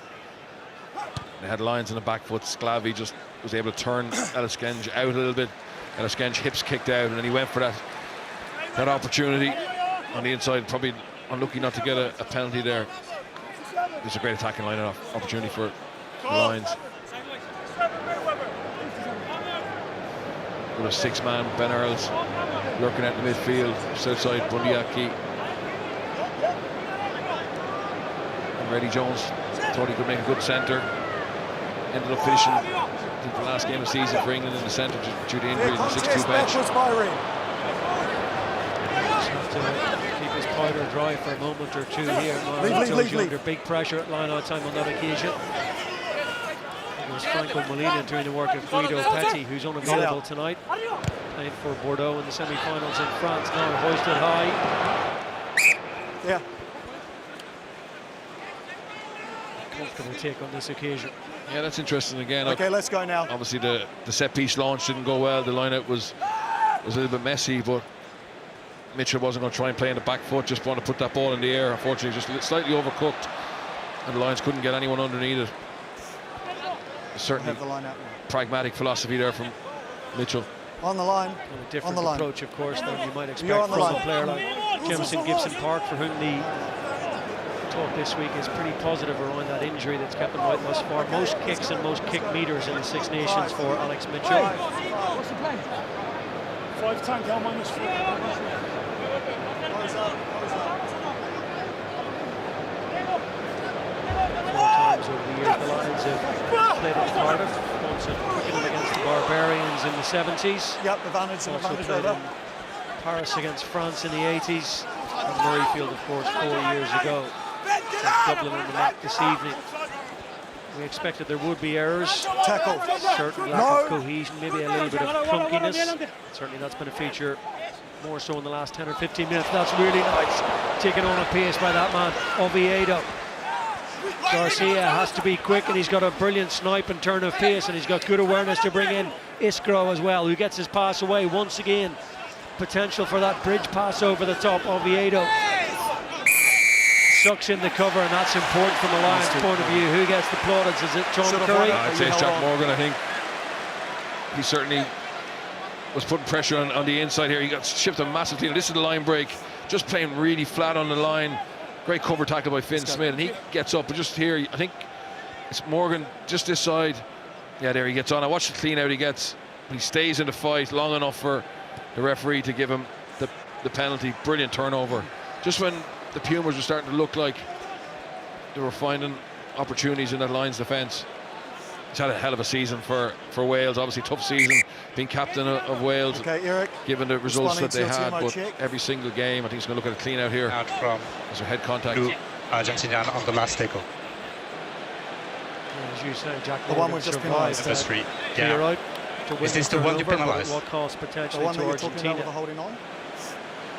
had lines in the back foot. Sclavi just was able to turn Eliskenge out a little bit. Eliskenge hips kicked out, and then he went for that opportunity on the inside. Probably unlucky not to get a penalty there. It was a great attacking line opportunity for the Lions. With a six-man, Ben Earls lurking out in the midfield, south side Bundiaki. And Reddy Jones thought he could make a good centre. Ended up finishing, I think, the last game of the season for England in the centre due to injury in the 6-2 bench. Keep his powder dry for a moment or two here. Leave. Under big pressure at line-out time on that occasion. It was Franco Molina doing the work of Guido Petty, who's unavailable tonight. Playing for Bordeaux in the semi-finals in France, now hoisted high. Yeah. Comfortable take on this occasion. Yeah, that's interesting again. Okay, let's go now. Obviously the set-piece launch didn't go well. The line-out was a little bit messy, but Mitchell wasn't going to try and play in the back foot, just want to put that ball in the air. Unfortunately, just slightly overcooked, and the Lions couldn't get anyone underneath it. Certainly pragmatic philosophy there from Mitchell. On the line. And a different approach, of course, than you might expect from a player like Jamison Gibson Park, for whom the talk this week is pretty positive around that injury that's kept him out thus far. Most kicks and most kick meters in the Six Nations for Alex Mitchell. What's the play? 5 times down -4. games over the years. The Lions have played at Cardiff, once at Twickenham against the Barbarians in the 70s. Yep, advantage and Also advantage played over. in Paris against France in the 80s. And Murrayfield, of course, 4 years ago. And Dublin on the map this evening. We expected there would be errors. Tackle. Certain lack of cohesion, maybe a little bit of clunkiness. Certainly that's been a feature more so in the last 10 or 15 minutes. That's really nice. Taken on a pace by that man, Oviedo. Garcia has to be quick, and he's got a brilliant snipe and turn of pace, and he's got good awareness to bring in Iskro as well, who gets his pass away once again. Potential for that bridge pass over the top. Oviedo sucks in the cover, and that's important from a Lions point of view. Who gets the plaudits? Is it John Curry? I'd say it's Jack Morgan. I think he certainly was putting pressure on the inside here. He got shifted a massive team. This is the line break, just playing really flat on the line. Great cover tackle by Finn Smith, and he gets up. But just here, I think it's Morgan just this side. Yeah, there he gets on. I watched the clean out he gets. He stays in the fight long enough for the referee to give him the penalty. Brilliant turnover. Just when the Pumas were starting to look like they were finding opportunities in that Lions defence. He's had a hell of a season for Wales. Obviously tough season, being captain of Wales, okay, Eric, given the results that they had. But check. every single game, I think he's going to look at a clean out here. Out from There's a head contact. Argentina on the last tackle. As you say, Jack The one we've just penalised. Number 3. Clear Yeah. out to win Is this the one you turnover, but penalised? what cost The potentially one that to you're talking about with the Argentina? holding on?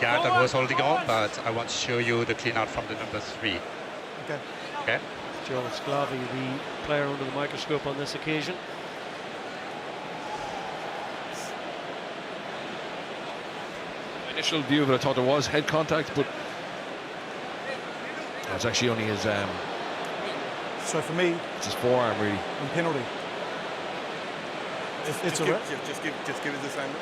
Yeah, that was holding on, but I want to show you the clean out from the number 3. Okay. Okay. Joe Sclavi, the player under the microscope on this occasion. Initial view of it, I thought there was head contact, but it was actually only his So for me, it's his forearm really. on penalty, it's a rep. Just give us this angle.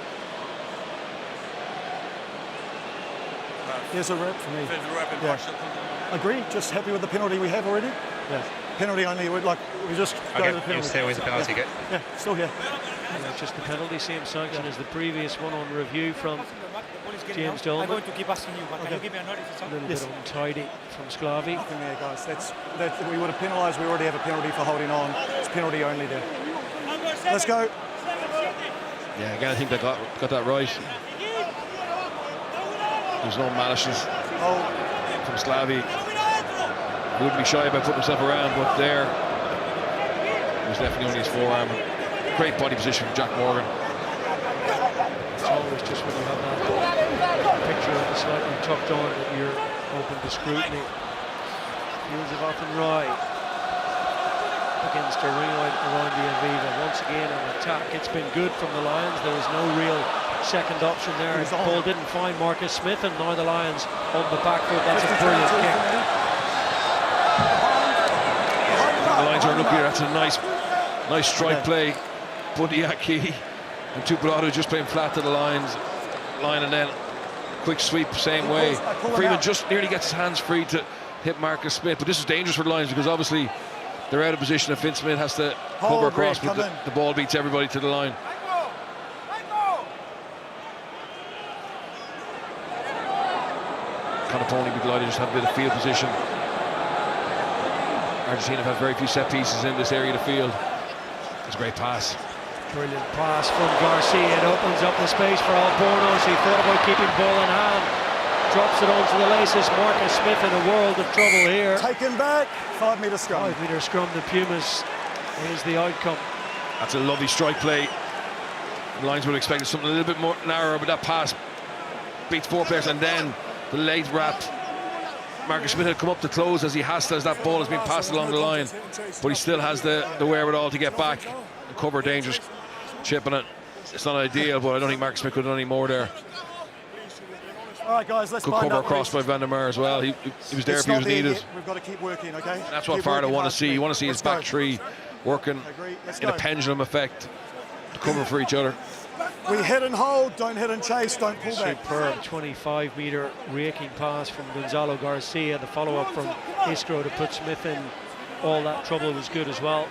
There's a rep for me. There's a rep in Yeah. Agree. Just happy with the penalty we have already. Yes. Penalty only. We just go to the Okay, penalty. you stay with the penalty. Yeah. Okay. Yeah, still here. Just the penalty, same sanction as the previous one on review from James Dolman. I'm going to keep asking you, but can you give me a notice? A little bit untidy from Sclavi. Nothing there, guys. That we would have penalised. We already have a penalty for holding on. It's penalty only there. Let's go. Yeah, again I think they got that right. There's no malices Oh, from Sclavi. He wouldn't be shy about putting himself around, but there it was definitely only his forearm. Great body position from Jack Morgan. It's always just when you have that picture of the slightly tucked on that you're open to scrutiny. Fields of Athenry begins to ring out around the Aviva. Once again an attack. It's been good from the Lions. There was no real second option there. Ball didn't find Marcus Smith, and now the Lions on the back foot. That's a brilliant kick. The Lions are looking here. That's a nice strike play. Budiaki and Tuparado just playing flat to the line, and then quick sweep same way. Freeman just nearly gets his hands free to hit Marcus Smith, but this is dangerous for the Lions because obviously they're out of position and Finn Smith has to cover across, but the ball beats everybody to the line. Conoponi be delighted to just have a bit of field position. Argentina have had very few set pieces in this area of the field. It's a great pass. Brilliant pass from Garcia. It opens up the space for Albornoz. He thought about keeping ball in hand. Drops it onto the laces. Marcus Smith in a world of trouble here. taken back. 5 metre scrum. 5 metre scrum. The Pumas is the outcome. That's a lovely strike play. The Lions would have expected something a little bit more narrower, but that pass beats 4 players, and then the late wrap. Marcus Smith had come up to close as he has to, as that ball has been passed along the line, but he still has the wherewithal to get back and cover dangerous chip on it. It's not ideal, but I don't think Marcus Smith could have done any more there. All right, guys, let's Good bind cover up, across please. by Van der Meer as well. He was there It's if he not was there needed. yet. We've got to keep working, okay? And that's what Keep Fardo working want hard, to see. You want to see his Let's back go. three working Agree. Let's in a go. pendulum effect to cover for each other. We hit and hold, don't hit and chase, don't pull back. Superb 25 metre raking pass from Gonzalo Garcia. The follow up from Iskro to put Smith in all that trouble was good as well.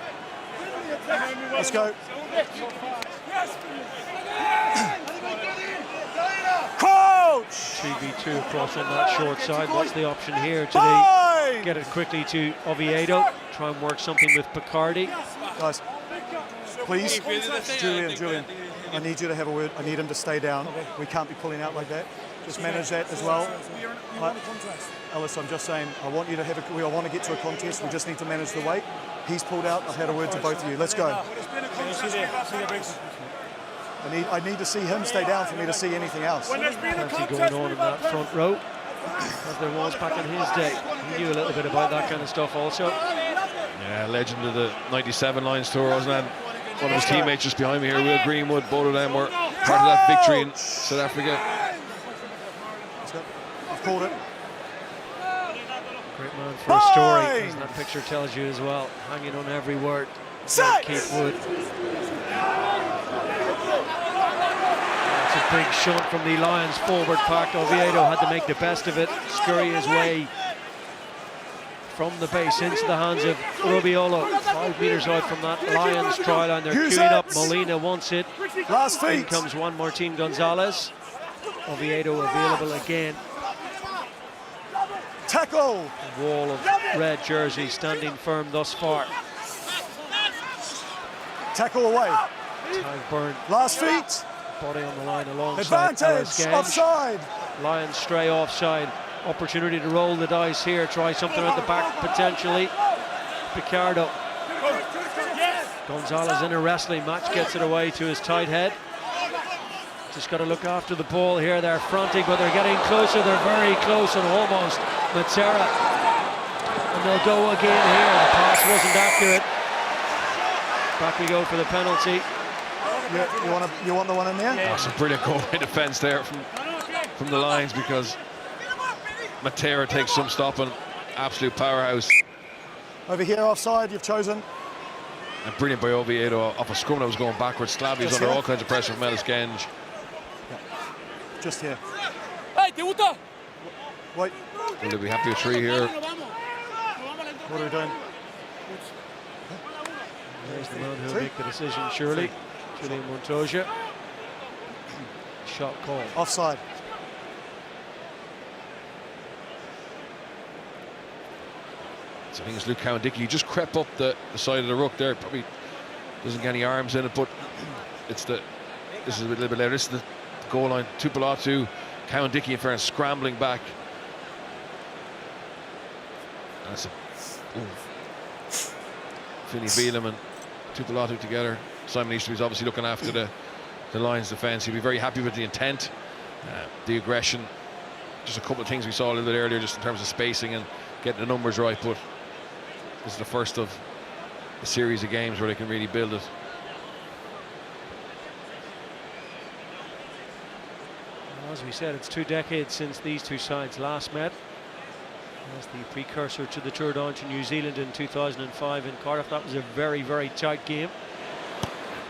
Let's go. Coach! 2v2 across on that short side. What's the option here? Do they get it quickly to Oviedo? try and work something with Picardi. Guys, please, Julian, I need you to have a word. I need him to stay down. We can't be pulling out like that. Just manage that as well. Alice, I'm just saying, I want you to have I want to get to a contest. We just need to manage the weight. He's pulled out. I've had a word to both of you. Let's go. I need to see him stay down for me to see anything else. Plenty going on in that front row, as there was back in his day. He knew a little bit about that kind of stuff also. Yeah, legend of the 97 Lions tour, wasn't that? One of his teammates just behind me here, Will Greenwood, both of them were part of that victory in South Africa. I've called it. Great man for a story, as that picture tells you as well. Hanging on every word. Keith Wood. It's a big shot from the Lions forward pack. Oviedo had to make the best of it, scurry his way from the base into the hands of Rubiolo. 5 metres out from that Lions try line. They're queuing up. Molina wants it. Last feet. In comes Juan Martin Gonzalez. Oviedo available again. Tackle. A wall of red jerseys standing firm thus far. Tackle away. Tag Byrne. Last feet. Body on the line alongside Advantage. Offside. Lions stray offside. Opportunity to roll the dice here. Try something at the back potentially. Picardo. Gonzalez in a wrestling match, gets it away to his tight head. Just got to look after the ball here. They're fronting, but they're getting closer. They're very close and almost. Matera. And they'll go again here. The pass wasn't accurate. Back we go for the penalty. You want the one in there? Yeah. That's a brilliant goal in defence there from the Lions, because Matera takes some stopping. Absolute powerhouse. Over here offside, you've chosen. And brilliant by Oviedo off a scrum that was going backwards. Slavi was under all kinds of pressure from Ellis Genge. Yeah. Just here. Hey, te gusta? Wait. Will they be happy with 3 here? What are we doing? There's the man who'll make the decision, surely. Julian Montoya. Shot call. Offside. So I think it's Luke Cowan-Dickey. He just crept up the side of the ruck there. Probably doesn't get any arms in it, but this is a little bit later. This is the goal line. Tupolatu, Cowan-Dickey in fairness scrambling back. And that's Finney Beelum and Tupolatu together. Simon Easterby's obviously looking after the Lions defence. He'll be very happy with the intent, the aggression. Just a couple of things we saw a little bit earlier, just in terms of spacing and getting the numbers right. But this is the first of a series of games where they can really build it. As we said, it's 2 decades since these two sides last met. As the precursor to the Tour d'Ange in New Zealand in 2005 in Cardiff. That was a very, very tight game.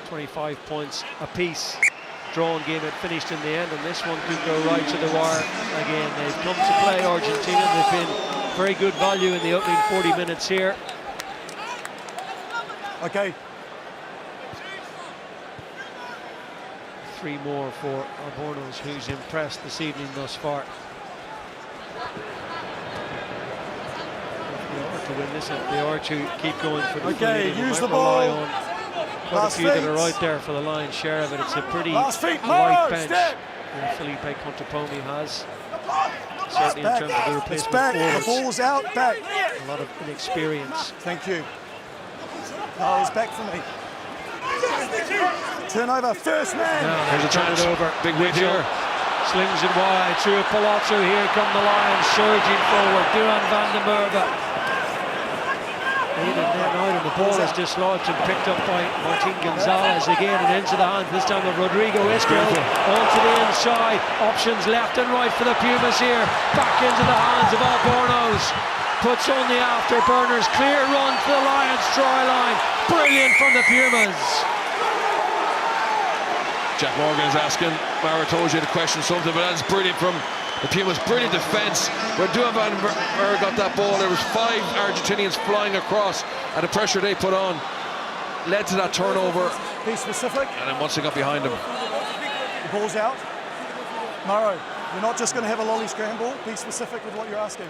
25 points apiece. Drawn game, it finished in the end, and this one could go right to the wire again. They've come to play Argentina. They've been very good value in the opening 40 minutes here. Okay. 3 more for Albornoz, who's impressed this evening thus far. To win this, if they are to keep going for the okay, lead, use the ball. On quite a few that are out there for the Lions' share of it. It's a pretty light bench that Felipe Contepomi has. Certainly in terms of the replacement forwards. The ball's out, back. A lot of inexperience. Thank you. No, it's back for me. Turnover, first man. Now There's a chance. over. Big win here. Slings it wide through Palazzo. Here come the Lions surging forward. Duran van den Berge. In and then out, and the ball is dislodged and picked up by Martin Gonzalez again, and into the hands this time of Rodrigo Isquiel. Onto the inside. Options left and right for the Pumas here. Back into the hands of Albornoz. Puts on the afterburners. Clear run to the Lions try line. Brilliant from the Pumas. Jack Morgan is asking Mara Toja to question something, but that's brilliant from the Pumas. Brilliant defence. When Duran van den Berge got that ball, there was 5 Argentinians flying across, and the pressure they put on led to that turnover. Be specific. And then once they got behind him, The ball's out. Maro, you're not just going to have a lolly scramble. Be specific with what you're asking.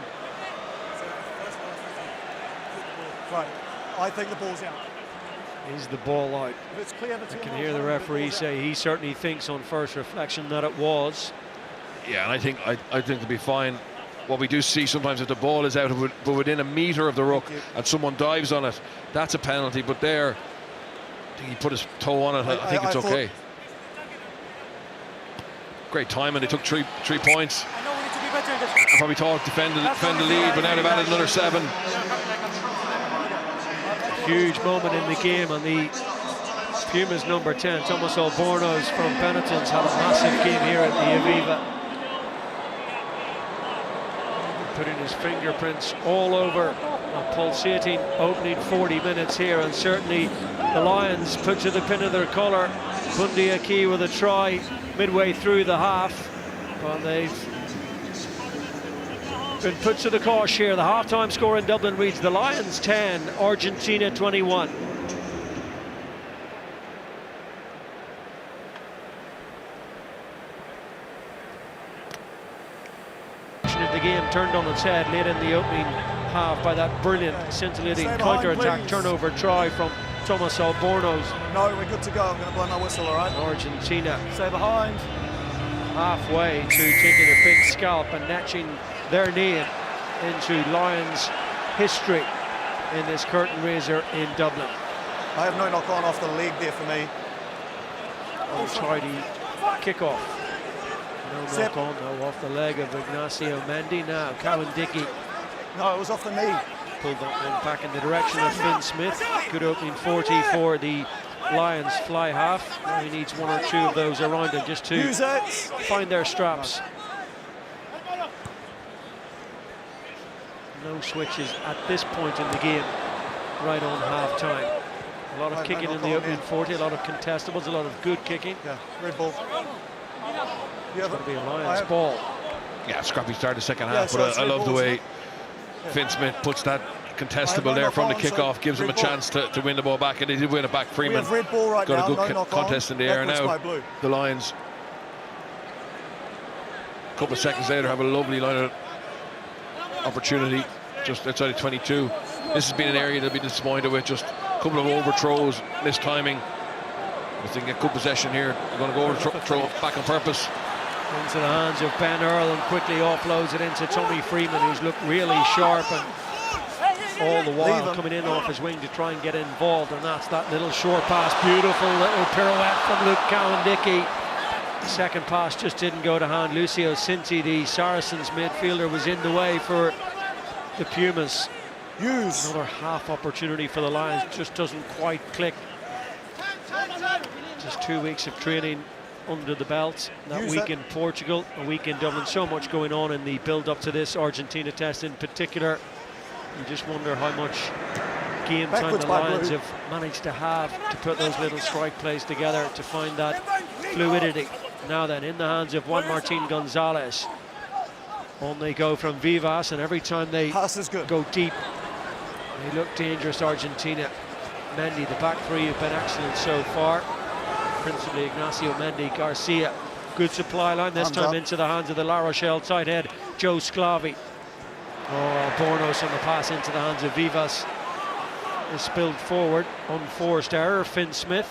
Right. I think the ball's out. Is the ball out? If it's clear, I can hear the referee say he certainly thinks on first reflection that it was. Yeah, and I think to be fine. What we do see sometimes if the ball is out, but within a metre of the ruck and someone dives on it, that's a penalty. But there, I think he put his toe on it. I think it's okay. Great timing. They took three points. I probably thought defend the lead, but now they've added another 7. Huge moment in the game, and the Pumas number 10, Thomas Albornoz from Benetton's, had a massive game here at the Aviva. Putting his fingerprints all over a pulsating opening 40 minutes here, and certainly the Lions put to the pin of their colour. Bundy Aki with a try midway through the half, but they've been put to the cosh here. The half-time score in Dublin reads the Lions 10, Argentina 21. The game turned on its head late in the opening half by that brilliant scintillating counter-attack turnover try from Thomas Albornoz. No, we're good to go. I'm going to blow my whistle, all right? Argentina Stay behind. Halfway to taking a big scalp and etching their name into Lions history in this curtain raiser in Dublin. I have no knock on off the leg there for me. Tidy kick-off. No knock on, though, off the leg of Ignacio Mendy. Now Cowan-Dickey. No, it was off the knee. Pulled that one back in the direction of Finn Smith. Good opening 40 for the Lions fly half. Now he needs 1 or 2 of those around him just to find their straps. No switches at this point in the game, right on half-time. A lot of kicking in the opening 40, a lot of contestables, a lot of good kicking. Yeah, red ball. It's going to be a Lions ball. Yeah, scrappy start the second half, but I love the way Finn Smith puts that contestable there from the kickoff, gives him a chance to win the ball back, and he did win it back. Freeman got a good contest in the air. Now the Lions, a couple of seconds later, have a lovely line of opportunity just outside of 22. This has been an area they'll be disappointed with. Just a couple of overthrows, missed timing. If they can get good possession here, they're going to go overthrow back on purpose. Into the hands of Ben Earl and quickly offloads it into Tommy Freeman, who's looked really sharp, and all the while coming in off his wing to try and get involved. And that's that little short pass, beautiful little pirouette from Luke Cowan-Dickey. Second pass just didn't go to hand. Lucio Cinti, the Saracens midfielder, was in the way for the Pumas. Another half opportunity for the Lions, just doesn't quite click. Just 2 weeks of training under the belt. That week in Portugal, a week in Dublin. So much going on in the build-up to this Argentina test in particular. You just wonder how much game time the Lions have managed to have to put those little strike plays together to find that fluidity. Now then, in the hands of Juan Martin Gonzalez. On they go from Vivas, and every time they go deep, they look dangerous, Argentina. Mendy, the back three have been excellent so far. Principally Ignacio Mendy, Garcia. Good supply line, this time into the hands of the La Rochelle tight head, Joe Sclavi. Oh, Bornos on the pass into the hands of Vivas. Is spilled forward, unforced error. Finn Smith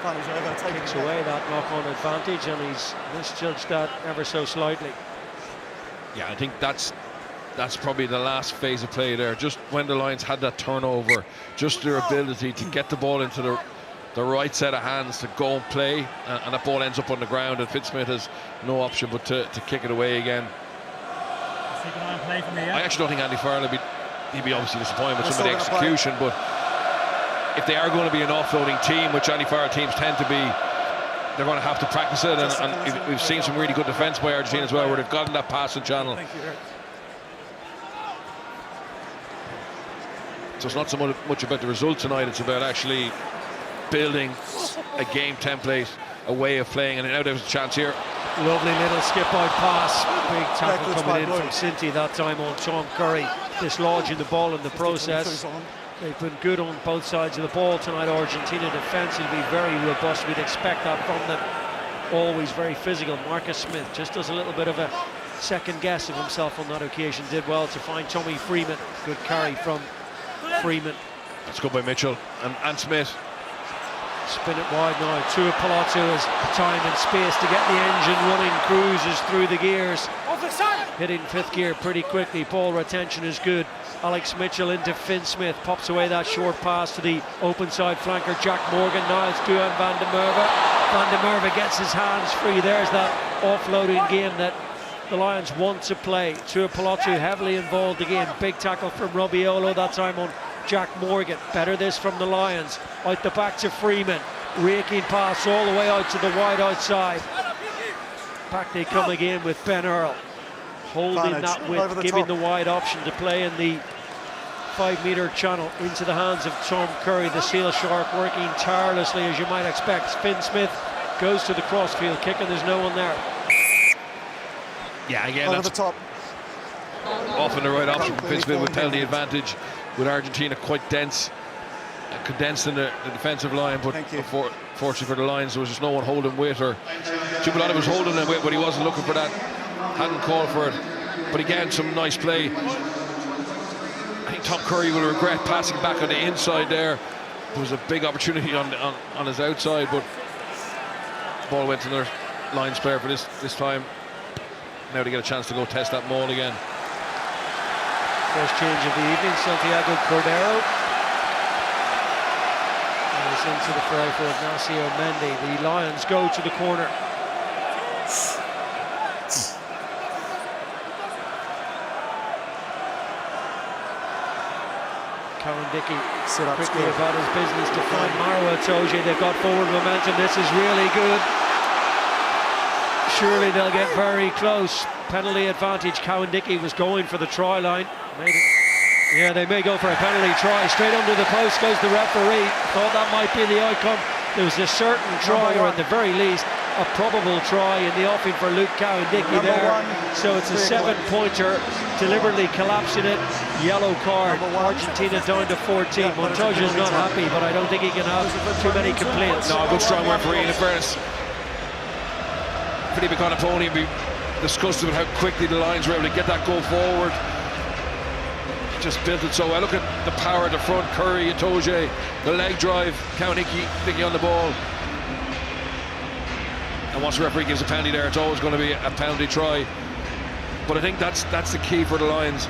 takes away that knock-on advantage, and he's misjudged that ever so slightly. Yeah, I think that's probably the last phase of play there. Just when the Lions had that turnover, just their ability to get the ball into the right set of hands to go and play, and that ball ends up on the ground, and Fitzsmith has no option but to kick it away again. I actually don't think Andy Farrell he'd be obviously disappointed with some of the execution, but if they are going to be an offloading team, which Andy Farrell teams tend to be, they're going to have to practice it, and we've seen some really good defence by Argentina as well, where they've gotten that passing channel. So it's not so much about the result tonight, it's about actually building a game template, a way of playing, and now there's a chance here. Lovely little skip-out pass. Big tackle coming in from Cinti, that time on Sean Curry, dislodging the ball in the process. They've been good on both sides of the ball tonight. Argentina defence will be very robust. We'd expect that from them. Always very physical. Marcus Smith just does a little bit of a second guess of himself on that occasion. Did well to find Tommy Freeman. Good carry from Freeman. It's good by Mitchell and Smith. Spin it wide now. Tua Palazzo has time and space to get the engine running. Cruises through the gears. Hitting fifth gear pretty quickly. Ball retention is good. Alex Mitchell into Finn Smith. Pops away that short pass to the open side flanker Jack Morgan. Now it's Duhan van der Merwe. Van der Merwe gets his hands free. There's that offloading game that the Lions want to play. Tua Palazzo heavily involved again. Big tackle from Robiolo, that time on Jack Morgan. Better this from the Lions. Out the back to Freeman. Raking pass all the way out to the wide outside. Back they come again with Ben Earl. Holding that width, giving the wide option to play in the 5-metre channel into the hands of Tom Curry, the Seal Shark, working tirelessly as you might expect. Finn Smith goes to the crossfield kick and there's no one there. Yeah, again, Over that's the top. often the right option for Finn Smith with penalty advantage, with Argentina quite dense, condensed in the defensive line, but fortunately for the Lions there was just no one holding weight, or Tupoletti was holding him weight but he wasn't looking for that, hadn't called for it. But again, some nice play. I think Tom Curry will regret passing back on the inside there. There was a big opportunity on his outside, but the ball went to their Lions player for this time. Now to get a chance to go test that maul again. First change of the evening, Santiago Cordero. And it's into the fray for Ignacio Mendy. The Lions go to the corner. Cowan Dickey quickly about his business to find Maro Itoje. They've got forward momentum. This is really good. Surely they'll get very close. Penalty advantage. Cowan Dickey was going for the try line. Yeah, they may go for a penalty try. Straight under the post goes the referee. Thought that might be the outcome. There was a certain try, or at the very least, a probable try in the offing for Luke Cowan Dickey there. So it's a 7-pointer, deliberately collapsing it. Yellow card. Argentina down to 14. Montoya's not happy, but I don't think he can have too many complaints. No, good strong referee in fairness. Felipe Conaponi would be disgusted with how quickly the Lions were able to get that goal forward. Just built it so well. Look at the power at the front. Curry, Itoje, the leg drive, Cowan Dickey on the ball. And once the referee gives a penalty there, it's always going to be a penalty try. But I think that's the key for the Lions.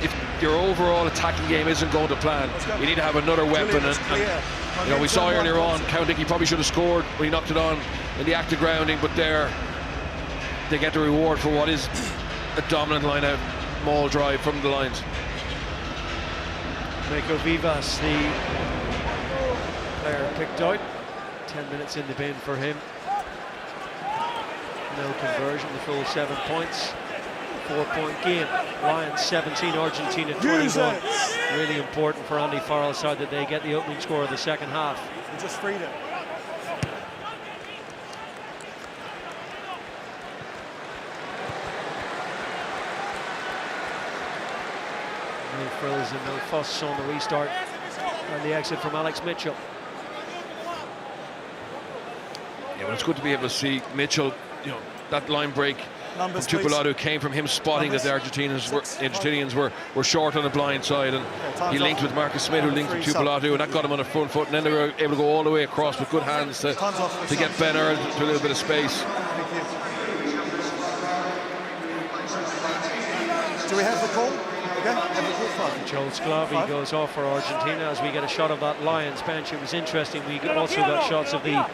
If your overall attacking game isn't going to plan, you need to have another weapon. And you know, we saw earlier on, Cowan Dickey probably should have scored when he knocked it on in the act of grounding, but there they get the reward for what is a dominant line-out maul drive from the Lions. Mako Vivas, the player picked out. 10 minutes in the bin for him. No conversion, the full 7 points. 4-point game. Lions 17, Argentina 21. Really important for Andy Farrell's side that they get the opening score of the second half. We just freed it. No frills and no fuss on the restart and the exit from Alex Mitchell. Yeah, well, it's good to be able to see Mitchell, you know, that line break from Tupoletti came from him spotting that the Argentinians were short on the blind side, and he linked with Marcus Smith, who linked with Tupoletti, and that got him on the front foot, and then they were able to go all the way across with good hands to get Ben Earl to a little bit of space. Do we have the call? Joel Sclavi goes off for Argentina as we get a shot of that Lions bench. It was interesting, we also got shots of the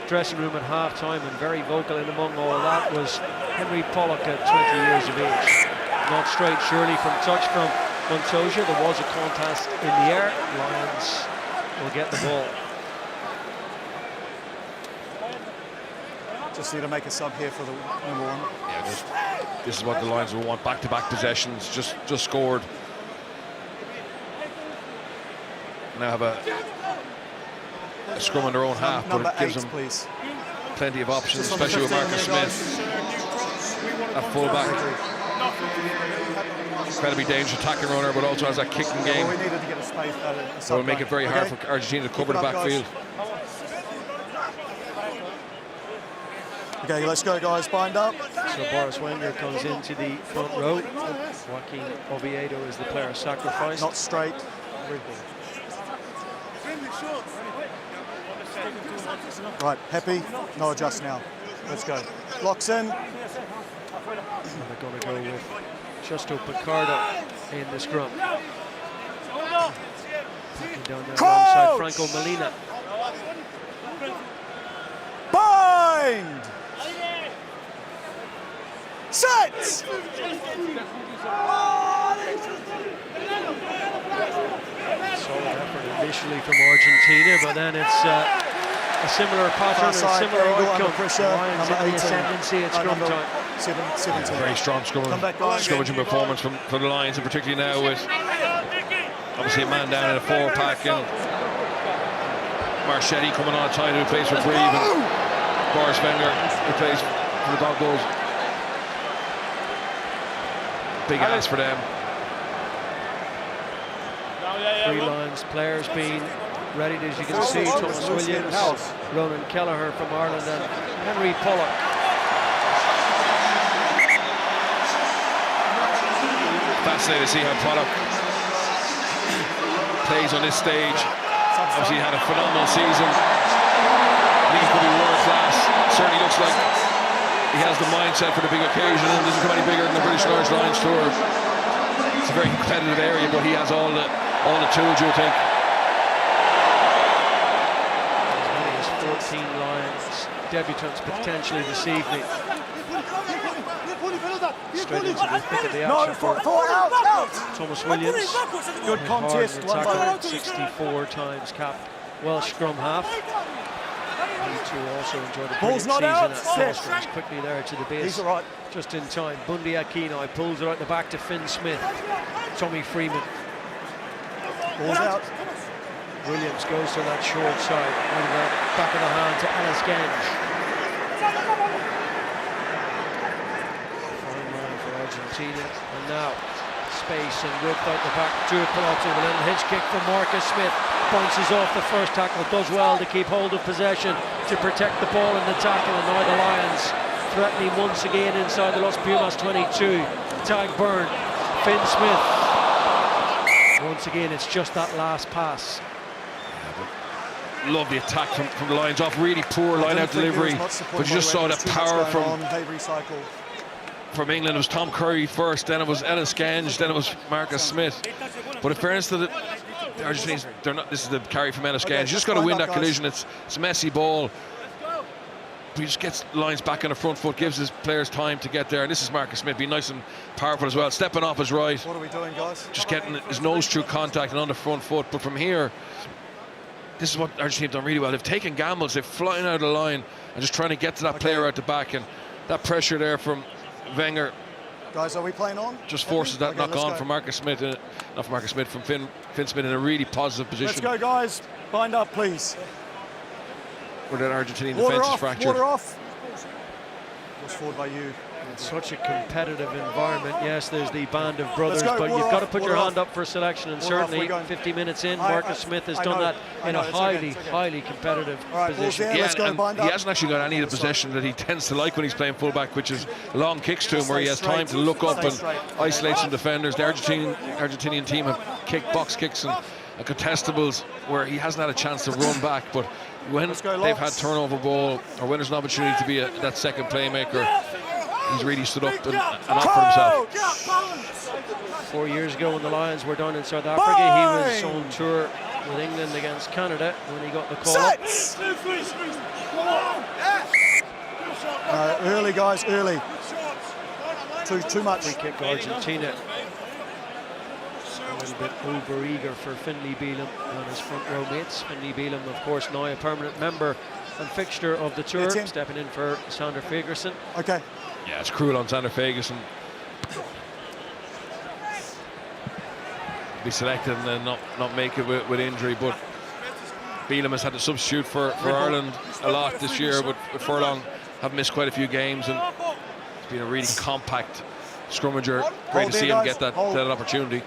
dressing room at half-time, and very vocal in among all that was Henry Pollock at 20 years of age. Not straight, surely, from touch from Montoya. There was a contest in the air. Lions will get the ball. Just need to make a sub here for the number one. Yeah, this is what the Lions will want. Back-to-back possessions, just scored. Now have a scrum on their own half, but it gives them plenty of options, especially with Marcus Smith at fullback. Incredibly dangerous attacking runner, but also has that kicking game. We needed to get a space. So it'll make it very hard for Argentina to cover the backfield. Okay, let's go, guys. Bind up. So Boris Wenger comes into the front row. Joaquin Oviedo is the player sacrificed. Not straight. Right, happy? No adjust now. Let's go. Locks in. And they're going to go with Justo Picardo in the scrum. Packing down there alongside Franco Molina. Bind! Set! Solid effort initially from Argentina, but then it's a similar pattern and similar outcome. Lions in the ascendancy at scrum time. 17. Very strong scrummaging performance from the Lions, and particularly now with obviously a man down in a 4-pack and Marchetti coming on tight, who plays for Breve, and Boris Wenger, who plays for the Goggles. Big ask for them. Three Lions players being ready, as you can see. Thomas Williams, Ronan Kelleher from Ireland, and Henry Pollock. Fascinating to see how Pollock plays on this stage. Obviously, he had a phenomenal season. I think he could be world class. Certainly looks like he has the mindset for the big occasion, and doesn't come any bigger than the British Large Lions Tour. It's a very competitive area, but he has all the tools, you would think. As many as 14 Lions debutants potentially this evening. Straight into the thick of the action for Thomas Williams. Good contest. Attacker, 64 times capped Welsh scrum half. He too also enjoyed a brilliant season at Foster's. Quickly there to the base. He's all right. Just in time. Bundy Aquino pulls it out the back to Finn Smith. Tommy Freeman. Ball's out. Williams goes to that short side. Out of the back of the hand to Ellis Genge. Fine line for Argentina. And now space and width out the back. Drew Pelosi with a little hitch kick from Marcus Smith. Bounces off the first tackle. Does well to keep hold of possession, to protect the ball in the tackle. And now the Lions threatening once again inside the Los Pumas 22. Tag Byrne. Finn Smith. Once again, it's just that last pass. Lovely attack from the Lions off. Really poor line-out delivery, but you just saw the power from England. It was Tom Curry first, then it was Ellis Genge, then it was Marcus Smith. But in fairness to the Argentinians, they're not. This is the carry from Ellis Genge. You just got to win that collision. It's a messy ball. But he just gets Lions back on the front foot, gives his players time to get there. And this is Marcus Smith being nice and powerful as well, stepping off his right. What are we doing, guys? Just getting his nose through contact and on the front foot. But from here, this is what Argentina have done really well. They've taken gambles, they're flying out of the line and just trying to get to that player out the back, and that pressure there from Wenger, guys, are we playing on? Just forces that knock on from Marcus Smith, not from Marcus Smith, from Finn Smith in a really positive position. Let's go, guys. Bind up, please. Where that Argentinian defence is fractured. Water off. Was forward by you. It's such a competitive environment. Yes, there's the band of brothers, but you've got to put your hand up for selection, and certainly 50 minutes in, Marcus Smith has done that in a highly competitive position. Yeah, and he hasn't actually got any of the possession that he tends to like when he's playing fullback, which is long kicks to him, where he has time to look up and isolate some defenders. The Argentinian team have kicked box kicks and contestables where he hasn't had a chance to run back, but when they've had turnover ball or when there's an opportunity to be that second playmaker, he's really stood up and offered himself. 4 years ago when the Lions were down in South Africa, he was on tour with England against Canada when he got the call. Early, guys, early. Too much. Free kick Argentina. A little bit over-eager for Finlay Bealham and his front row mates. Finlay Bealham, of course, now a permanent member and fixture of the tour, stepping in for Sander Fagerson. Okay. Yeah, it's cruel on Sander Fagerson. Be selected and then not make it with injury, but Bealham has had to substitute for Ireland a lot this year, but Furlong have missed quite a few games, and it's been a really compact scrummager. Great to see him get that opportunity.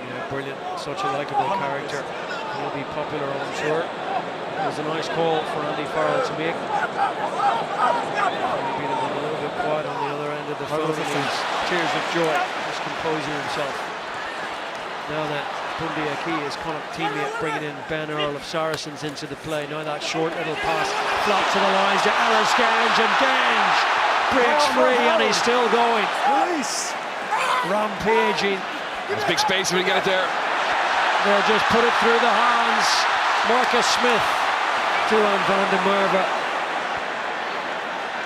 Yeah, brilliant. Such a likeable character. He'll be popular on tour. It was a nice call for Andy Farrell to make. Maybe a little bit quiet on the other end of the phone. He's tears of joy, just composing himself. Now that Bundy Aki, his Connacht teammate, bringing in Ben Earl of Saracens into the play. Now that short little pass, flat to the lines to Alice Gange, and Gange breaks free and he's still going. Release. Rampaging. There's big space if we get it there. They'll just put it through the hands. Marcus Smith to Van der Merwe.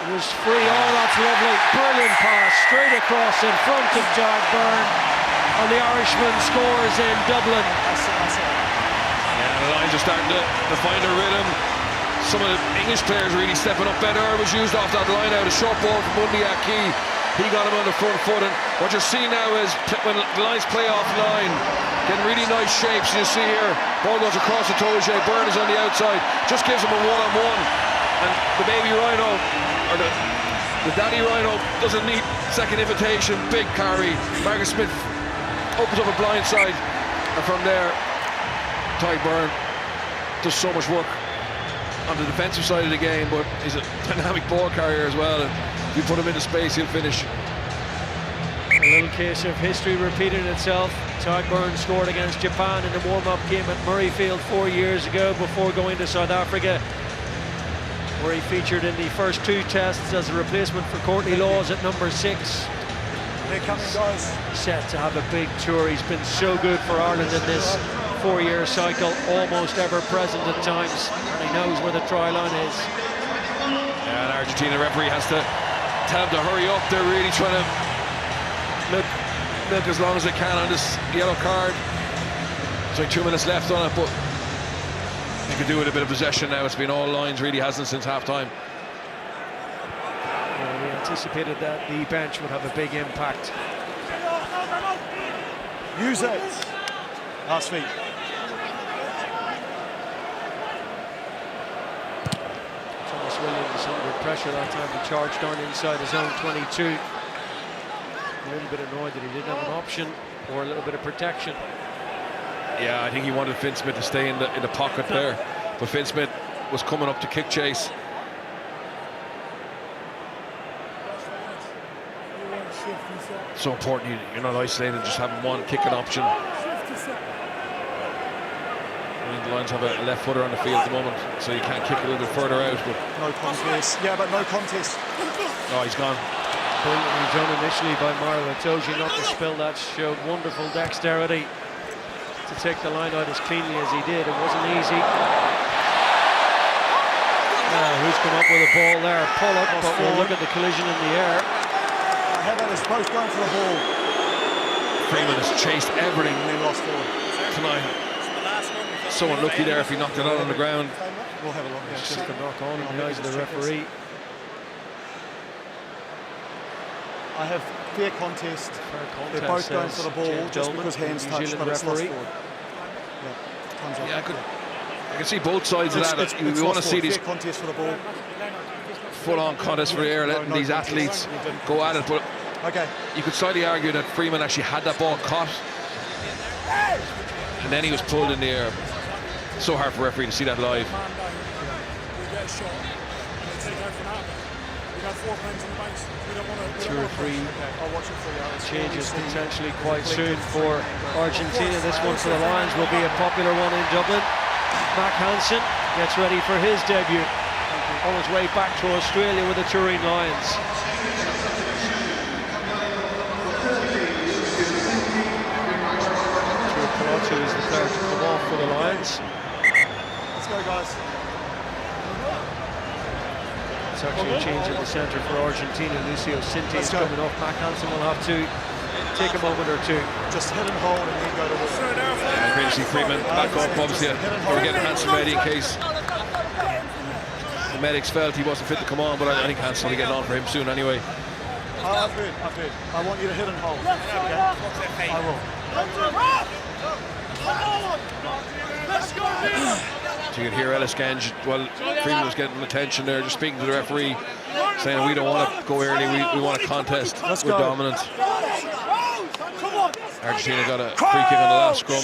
It was free. Oh, that's lovely. Brilliant pass straight across in front of Tadhg Beirne. And the Irishman scores in Dublin. Yeah, the Lions are starting to find a rhythm. Some of the English players really stepping up. Ben Earl was used off that line out. A short ball from Bundy Aki. He got him on the front foot. And what you're seeing now is when the Lions play offline, getting really nice shapes. You see here, ball goes across the toes. Beirne is on the outside. Just gives him a one-on-one. And the baby rhino, or the daddy rhino, doesn't need second invitation. Big carry. Marcus Smith opens up a blind side, and from there Tadhg Beirne does so much work on the defensive side of the game, but he's a dynamic ball carrier as well, and if you put him into space he'll finish. A little case of history repeating itself. Tadhg Beirne scored against Japan in the warm-up game at Murrayfield 4 years ago before going to South Africa, where he featured in the first 2 tests as a replacement for Courtney Laws at number 6. They're coming, guys. Set to have a big tour. He's been so good for Ireland in this 4-year cycle, almost ever present at times, and he knows where the try line is. Yeah, and Argentina referee has to tell them to hurry up. They're really trying to milk as long as they can on this yellow card. There's like 2 minutes left on it, but they could do with a bit of possession now. It's been all lines, really hasn't, since half-time. We anticipated that the bench would have a big impact. Use it. Last feet. Thomas Williams under pressure that time. He charged on inside his own 22. A little bit annoyed that he didn't have an option or a little bit of protection. Yeah, I think he wanted Finn Smith to stay in the pocket there, but Finn Smith was coming up to kick chase. So important, you're not isolated, just having one kicking option. I mean, the Lions have a left footer on the field at the moment, so you can't kick a little bit further out. But no contest. Yeah, but no contest. Oh, he's gone. Brilliantly done initially by Mario Itoje not to spill that. Showed wonderful dexterity to take the line out as cleanly as he did. It wasn't easy. Now, who's come up with a ball there? Pollock, but we'll look at the collision in the air. How about his post going for the ball? Freeman has chased everything And then lost forward. tonight. So unlucky there if he knocked it out on the ground. We'll have a look. Yeah, Just a knock on in the eyes of the referee. I have fair contest. Fair contest. They're both going for the ball James just Dolman, because hands New touch, Zealand but it's lost referee. forward. Yeah, comes up. Yeah, I can see both sides of that. We want to see these fair contest for the ball. full-on contest for the air, letting these athletes go at it. But okay, you could slightly argue that Freeman actually had that ball caught, and then he was pulled in the air. So hard for a referee to see that live. Two or three changes potentially quite soon for Argentina. This one for the Lions will be a popular one in Dublin. Mac Hansen gets ready for his debut on his way back to Australia with the touring Lions. Palazzo is the player to come off for the Lions. let's go, guys. It's actually a change in the centre for Argentina. Lucio Cinti is coming off. Mac Hansen will have to take a moment or two. Just hit and hold and then go to work. Great to see Freeman back up, obviously. They were getting Hansen ready in case the medics felt he wasn't fit to come on, but I think Hansen will be getting on for him soon anyway. I've heard. I want you to hit and hold. Okay? I will. So you can hear Ellis Gange, well, Freeman was getting attention there, just speaking to the referee, saying we don't want to go early, we want a contest. Let's We're go. dominant. Argentina got a free kick on the last scrum.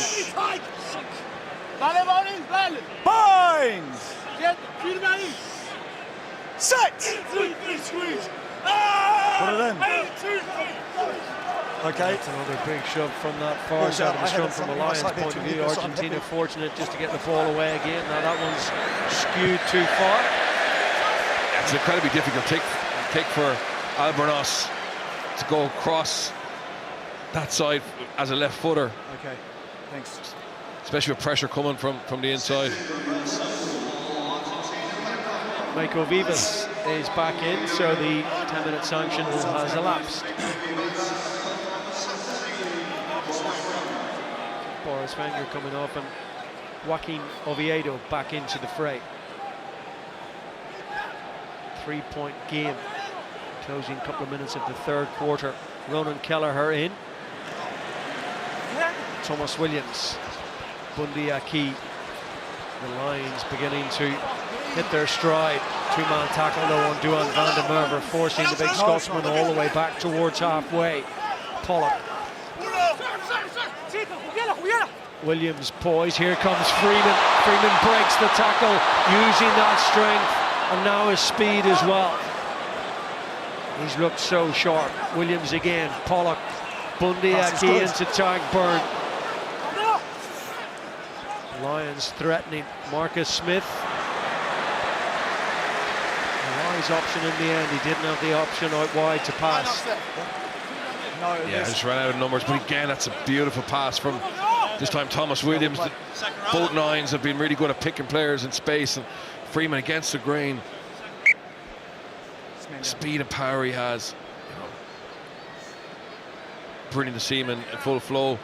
Binds! Set! Put it in. Okay. That's another big shove from that far side of the scrum from a Lions point of view. Argentina fortunate just to get the ball away again. Now that one's skewed too far. It's an incredibly difficult kick for Albornoz to go across that side as a left footer. Okay, thanks. Especially with pressure coming from the inside. Michael Vivas is back in, so the 10-minute sanction has elapsed. Boris Wenger coming off and Joaquin Oviedo back into the fray. 3-point game. Closing couple of minutes of the third quarter. Ronan Kelleher in. Thomas Williams. Bundy Aki. The Lions beginning to hit their stride. Two-man tackle though on Duan van der Merwe, forcing the big Scotsman all the way back towards halfway. Pollock. Williams poise. Here comes Freeman. Freeman breaks the tackle, using that strength and now his speed as well. He's looked so sharp. Williams again. Pollock. Bundy Aki into Tag Byrne. Lions threatening Marcus Smith. A wise option in the end. He didn't have the option out wide to pass. Yeah, just ran out of numbers, but again, that's a beautiful pass from this time Thomas Williams. Both nines have been really good at picking players in space, and Freeman against the grain. Speed and power he has. You know, brilliant to see him in full flow.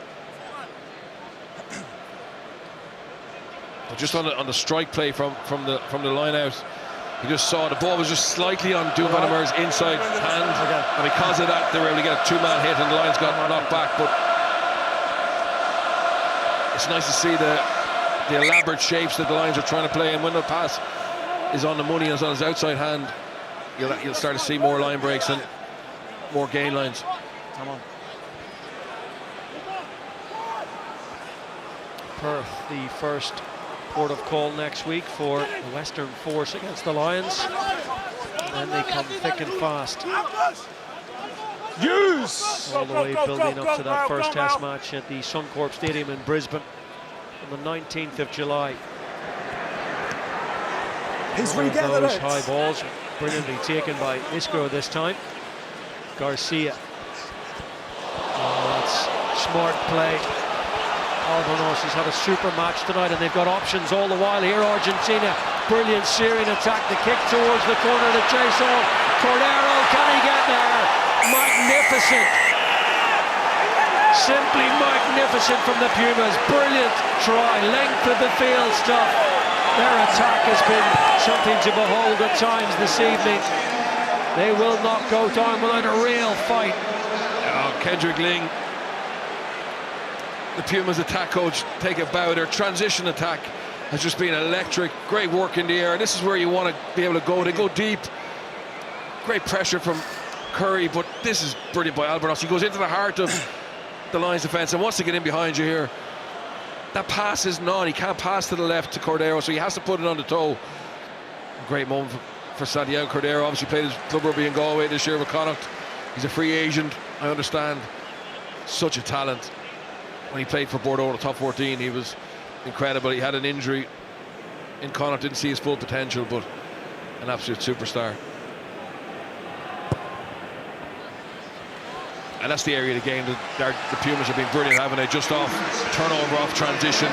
But just on the strike play from the line out, you just saw the ball was just slightly on Duan van der Merwe's inside hand, and because of that, they were able to get a two-man hit, and the Lions got knocked back. But it's nice to see the elaborate shapes that the Lions are trying to play, and when the pass is on the money and it's on his outside hand, you'll start to see more line breaks and more gain lines. Come on. Perth, the first port of call next week for the Western Force against the Lions. And then they come thick and fast. All the way building up to that first test match at the Suncorp Stadium in Brisbane on the 19th of July. One of those high balls, brilliantly taken by Isco this time. Garcia. Oh, that's smart play. Albornoz has had a super match tonight, and they've got options all the while here. Argentina, brilliant Syrian attack, the kick towards the corner to chase on. Cordero, can he get there? Magnificent. Simply magnificent from the Pumas. Brilliant try, length of the field stuff. Their attack has been something to behold at times this evening. They will not go down without a real fight. Oh, Kendrick Ling, the Pumas attack coach, take a bow. Their transition attack has just been electric. Great work in the air. This is where you want to be able to go. They go deep. Great pressure from Curry, but this is brilliant by Albornoz. He goes into the heart of the Lions defence and wants to get in behind you here. That pass isn't on. He can't pass to the left to Cordero, so he has to put it on the toe. Great moment for Santiago Cordero. Obviously played his club rugby in Galway this year with Connacht. He's a free agent, I understand. Such a talent. When he played for Bordeaux in the top 14, he was incredible. He had an injury in Connacht, didn't see his full potential, but an absolute superstar. And that's the area of the game that the Pumas have been brilliant, haven't they? Just off turnover, off transition.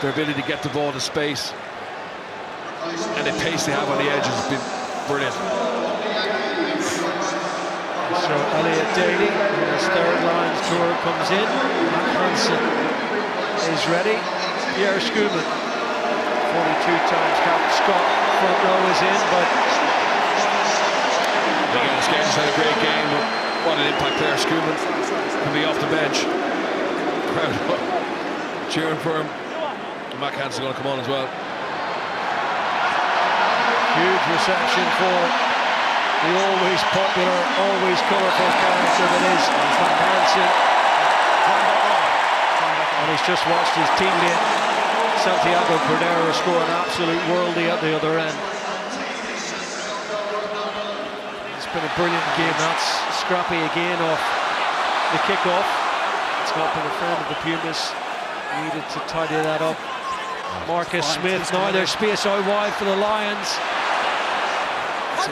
Their ability to get the ball to space and the pace they have on the edge has been brilliant. So Elliot Daly, in his third Lions tour, comes in. Matt Hansen is ready. Pierre Schoeman, 42 times captain Scott, front row is in, but again, Skater's had a great game, but what an impact Pierre Schoeman can be off the bench. Crowd cheering for him. And Matt Hansen's going to come on as well. huge reception for the always popular, always colourful character that is Matt Hansen. And he's just watched his teammate Santiago Cordero will score an absolute worldie at the other end. It's been a brilliant game. That's scrappy again off the kick-off. It's not been a friend of the Pumas. Needed to tidy that up. Marcus Smith, now there's space out wide for the Lions. It's a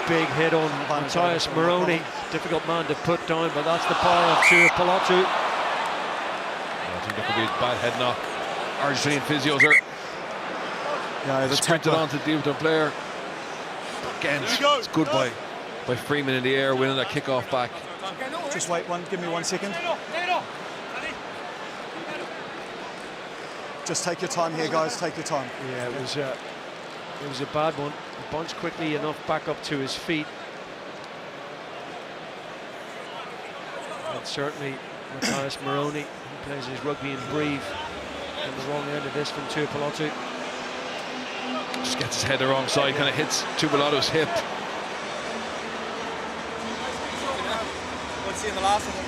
big hit on Matthias Moroni. Difficult man to put down, but that's the power of Tuipulotu. I think that could be a bad head knock. Argentinian physios are sprinted on to deal with their player. Again, it's good by Freeman in the air, winning that kick-off back. Just wait give me 1 second. Just take your time here, guys, take your time. Yeah, it was a bad one. Bunch quickly enough back up to his feet. And certainly Matthias Moroni, who plays his rugby in Brive, on the wrong end of this from Tuipulotu. Just gets his head the wrong side, kind of hits Tuipulotu's hip. What's in the last one?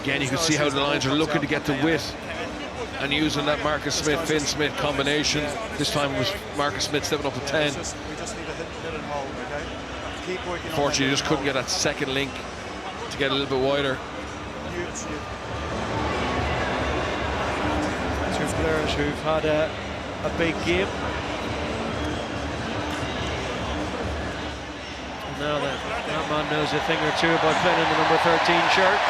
Again, you can see how the Lions are looking to get to width and using that Marcus Smith, Finn Smith combination. This time it was Marcus Smith stepping up to 10. We just need to hit and hold, okay? Keep working. Fortunately, you just couldn't get that second link to get a little bit wider. Two players who've had a big game. And now that man knows a thing or two about playing in the number 13 shirt.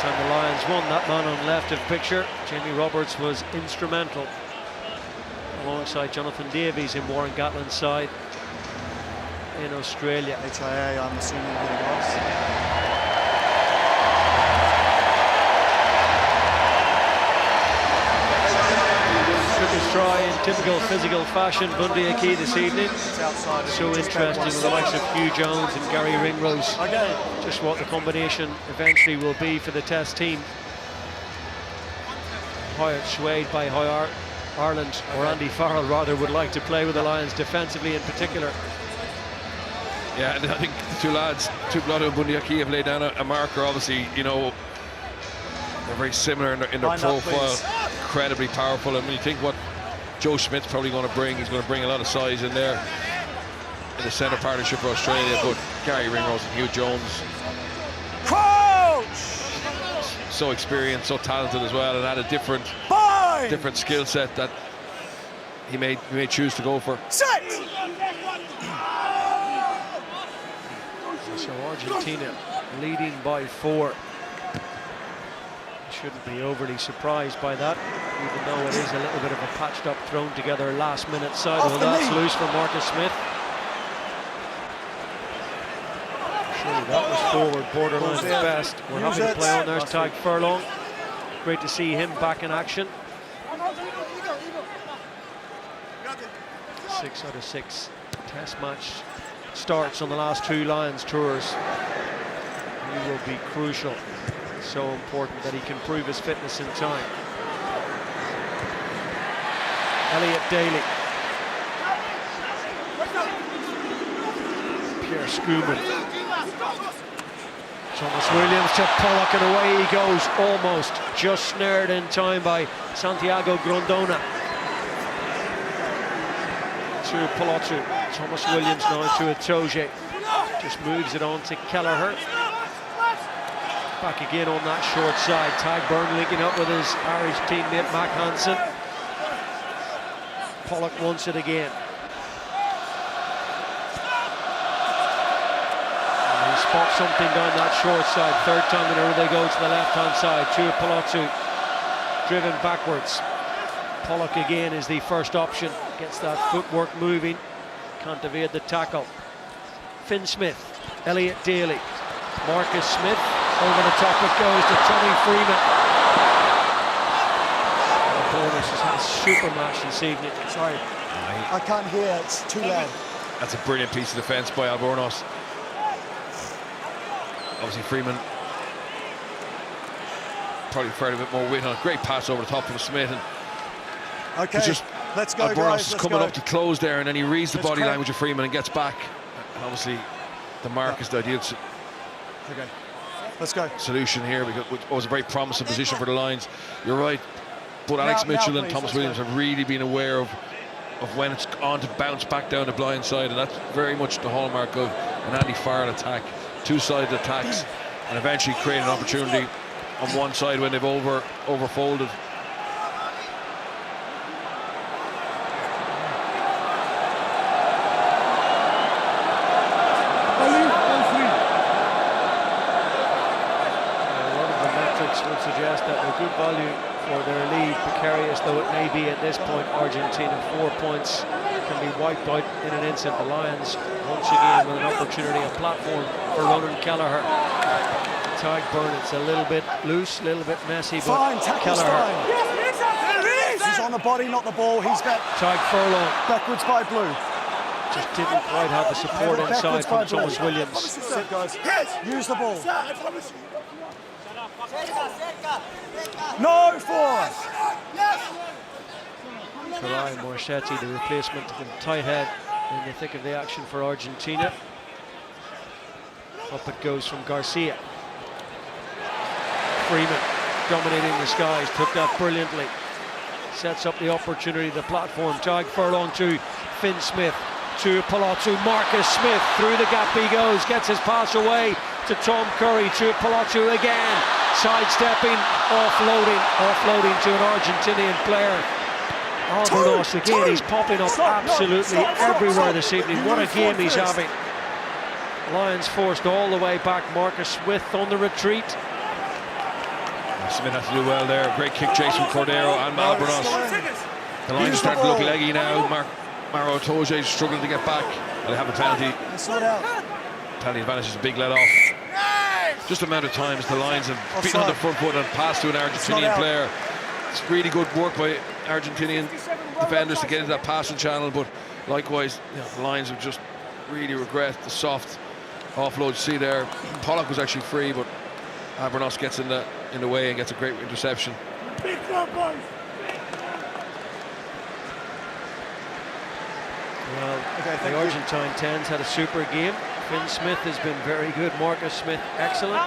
Time the Lions won, that man on left of picture, Jamie Roberts, was instrumental alongside Jonathan Davies in Warren Gatland's side in Australia. HIA, I'm assuming he was. Took his try in typical physical fashion, Bundy Aki this evening. So interesting with the likes of Hugh Jones and Gary Ringrose. Just what the combination eventually will be for the Test team. How it's swayed by how Ireland, or Andy Farrell rather, would like to play with the Lions defensively in particular. Yeah, and I think the two lads, Tuipulotu and Bundy Aki, have laid down a marker. Obviously, you know, they're very similar in their profile. Incredibly powerful, and when you think what Joe Schmidt's probably going to bring, he's going to bring a lot of size in there in the centre partnership for Australia. But Gary Ringrose and Hugh Jones, so experienced, so talented as well, and had a different skill set that he may choose to go for. So Argentina leading by 4. Shouldn't be overly surprised by that, even though it is a little bit of a patched up, thrown together last minute side. Well, that's loose for Marcus Smith. Surely that was forward, borderline at best. We're happy to play on. There's Tag Furlong. Great to see him back in action. 6 out of 6 Test match starts on the last 2 Lions tours. He will be crucial. So important that he can prove his fitness in time. Elliot Daly. Pierre Schumann. Thomas Williams to Pollock, and away he goes, almost just snared in time by Santiago Grondona. To Tuipulotu. Thomas Williams now to Itoje. Just moves it on to Kelleher. Back again on that short side. Tagburn linking up with his Irish teammate Mac Hansen. Pollock wants it again. And he spots something down that short side. Third time in a row they go to the left-hand side. Tuipulotu driven backwards. Pollock again is the first option. Gets that footwork moving. Can't evade the tackle. Finn Smith, Elliot Daly, Marcus Smith. Over the top it goes to Tommy Freeman. The Bonus has had a super match this evening. Sorry, I can't hear, it's too loud. That's a brilliant piece of defence by Albornoz. Obviously Freeman probably preferred a bit more weight on it. Great pass over the top from Smith. And okay, just let's go, Albornoz guys. is coming up to close there, and then he reads the body crack. language of Freeman and gets back. And obviously the mark is the ideal. Okay. Let's go. solution here, because it was a very promising position for the Lions. You're right, but Alex Mitchell and please, Thomas Williams have really been aware of when it's on to bounce back down the blind side, and that's very much the hallmark of an Andy Farrell attack. Two-sided attacks, and eventually create an opportunity on one side when they've overfolded. Would suggest that they're good value for their lead, precarious though it may be at this point. Argentina 4 points can be wiped out in an instant. The Lions once again with an opportunity, a platform for Ronan Kelleher. Tag burn, it's a little bit loose, a little bit messy, but Fine, tackle's fine. He's on the body, not the ball. He's back. Tag furlong. Backwards by Blue. Just didn't quite have the support inside from Thomas Williams. Sit, guys. Use the ball. No force. Karai Morsetti, the replacement of the tight head in the thick of the action for Argentina. Up it goes from Garcia. Freeman dominating the skies, took that brilliantly. Sets up the opportunity, the platform. Tag furlong to Finn Smith, to Palazzo. Marcus Smith, through the gap he goes, gets his pass away to Tom Curry, to Palazzo again. Sidestepping, offloading to an Argentinian player. Alvarez again, he's popping up absolutely everywhere this evening. What a game he's having. Lions forced all the way back. Marcus Smith on the retreat. Smith has to do well there. Great kick chase from Cordero and Alvarez. The Lions start to look leggy now. Maro Toje is struggling to get back. They have a penalty. Penalty advantage is a big let off. Just a matter of time as the Lions have beaten on the front foot and passed to an Argentinian player. It's really good work by Argentinian defenders to get into that passing channel, but likewise, the Lions have just really regret the soft offload. You see there, Pollock was actually free, but Alvarez gets in the way and gets a great interception. Well, the Argentine 10s had a super game. Finn Smith has been very good. Marcus Smith, excellent.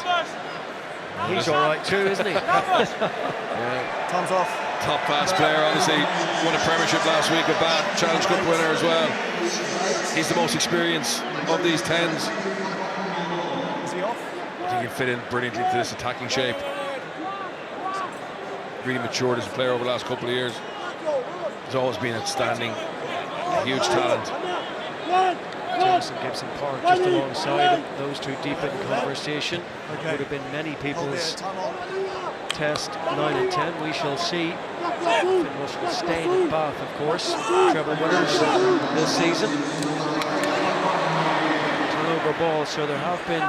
He's all right too, isn't he? Yeah. Time's off. Top class player, obviously won a premiership last week, a bad Challenge Cup winner as well. He's the most experienced of these 10s. Is he off? I think he'd fit in brilliantly to this attacking shape. Really matured as a player over the last couple of years. He's always been outstanding, a huge talent. Jason Gibson Park just alongside him. Those two deep in conversation. Would have been many people's test 9 and 10. We shall see. Finn Rush will stay in Bath, of course. Treble winners this season. Turnover ball, so there have been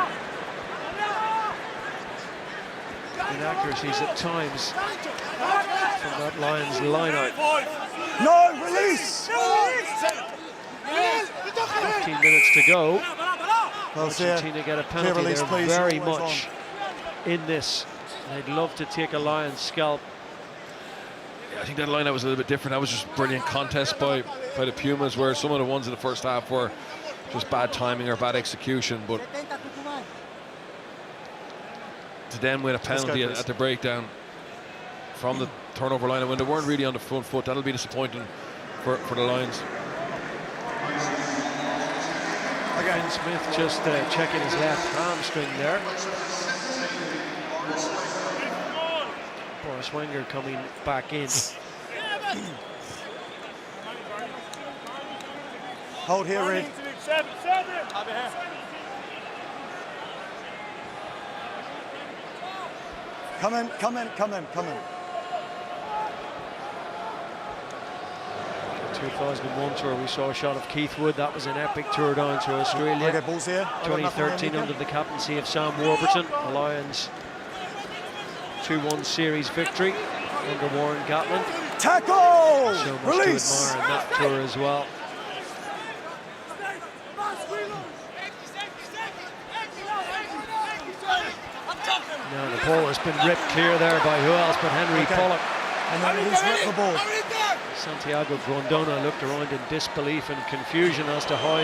inaccuracies at times from that Lions line-out. No, release! 15 minutes to go. Argentina get a penalty. Release, They're please. very much in this. They'd love to take a Lions scalp. I think that line-out was a little bit different. That was just brilliant contest by the Pumas, where some of the ones in the first half were just bad timing or bad execution. But to then win a penalty at the breakdown from the turnover line, when they weren't really on the front foot, that'll be disappointing for the Lions. Finn Smith just checking his left hamstring there. Boris Wenger coming back in. Hold here, Red. Come in. 2001 tour, we saw a shot of Keith Wood. That was an epic tour down to Australia. Okay, balls here. 2013 under the captaincy of Sam Warburton. The Lions 2-1 series victory under Warren Gatland. Tackle! So much Release! to admire in that tour as well. Now the ball has been ripped clear there by who else but Henry Pollock. And then he's ripped the ball. Santiago Grondona looked around in disbelief and confusion as to how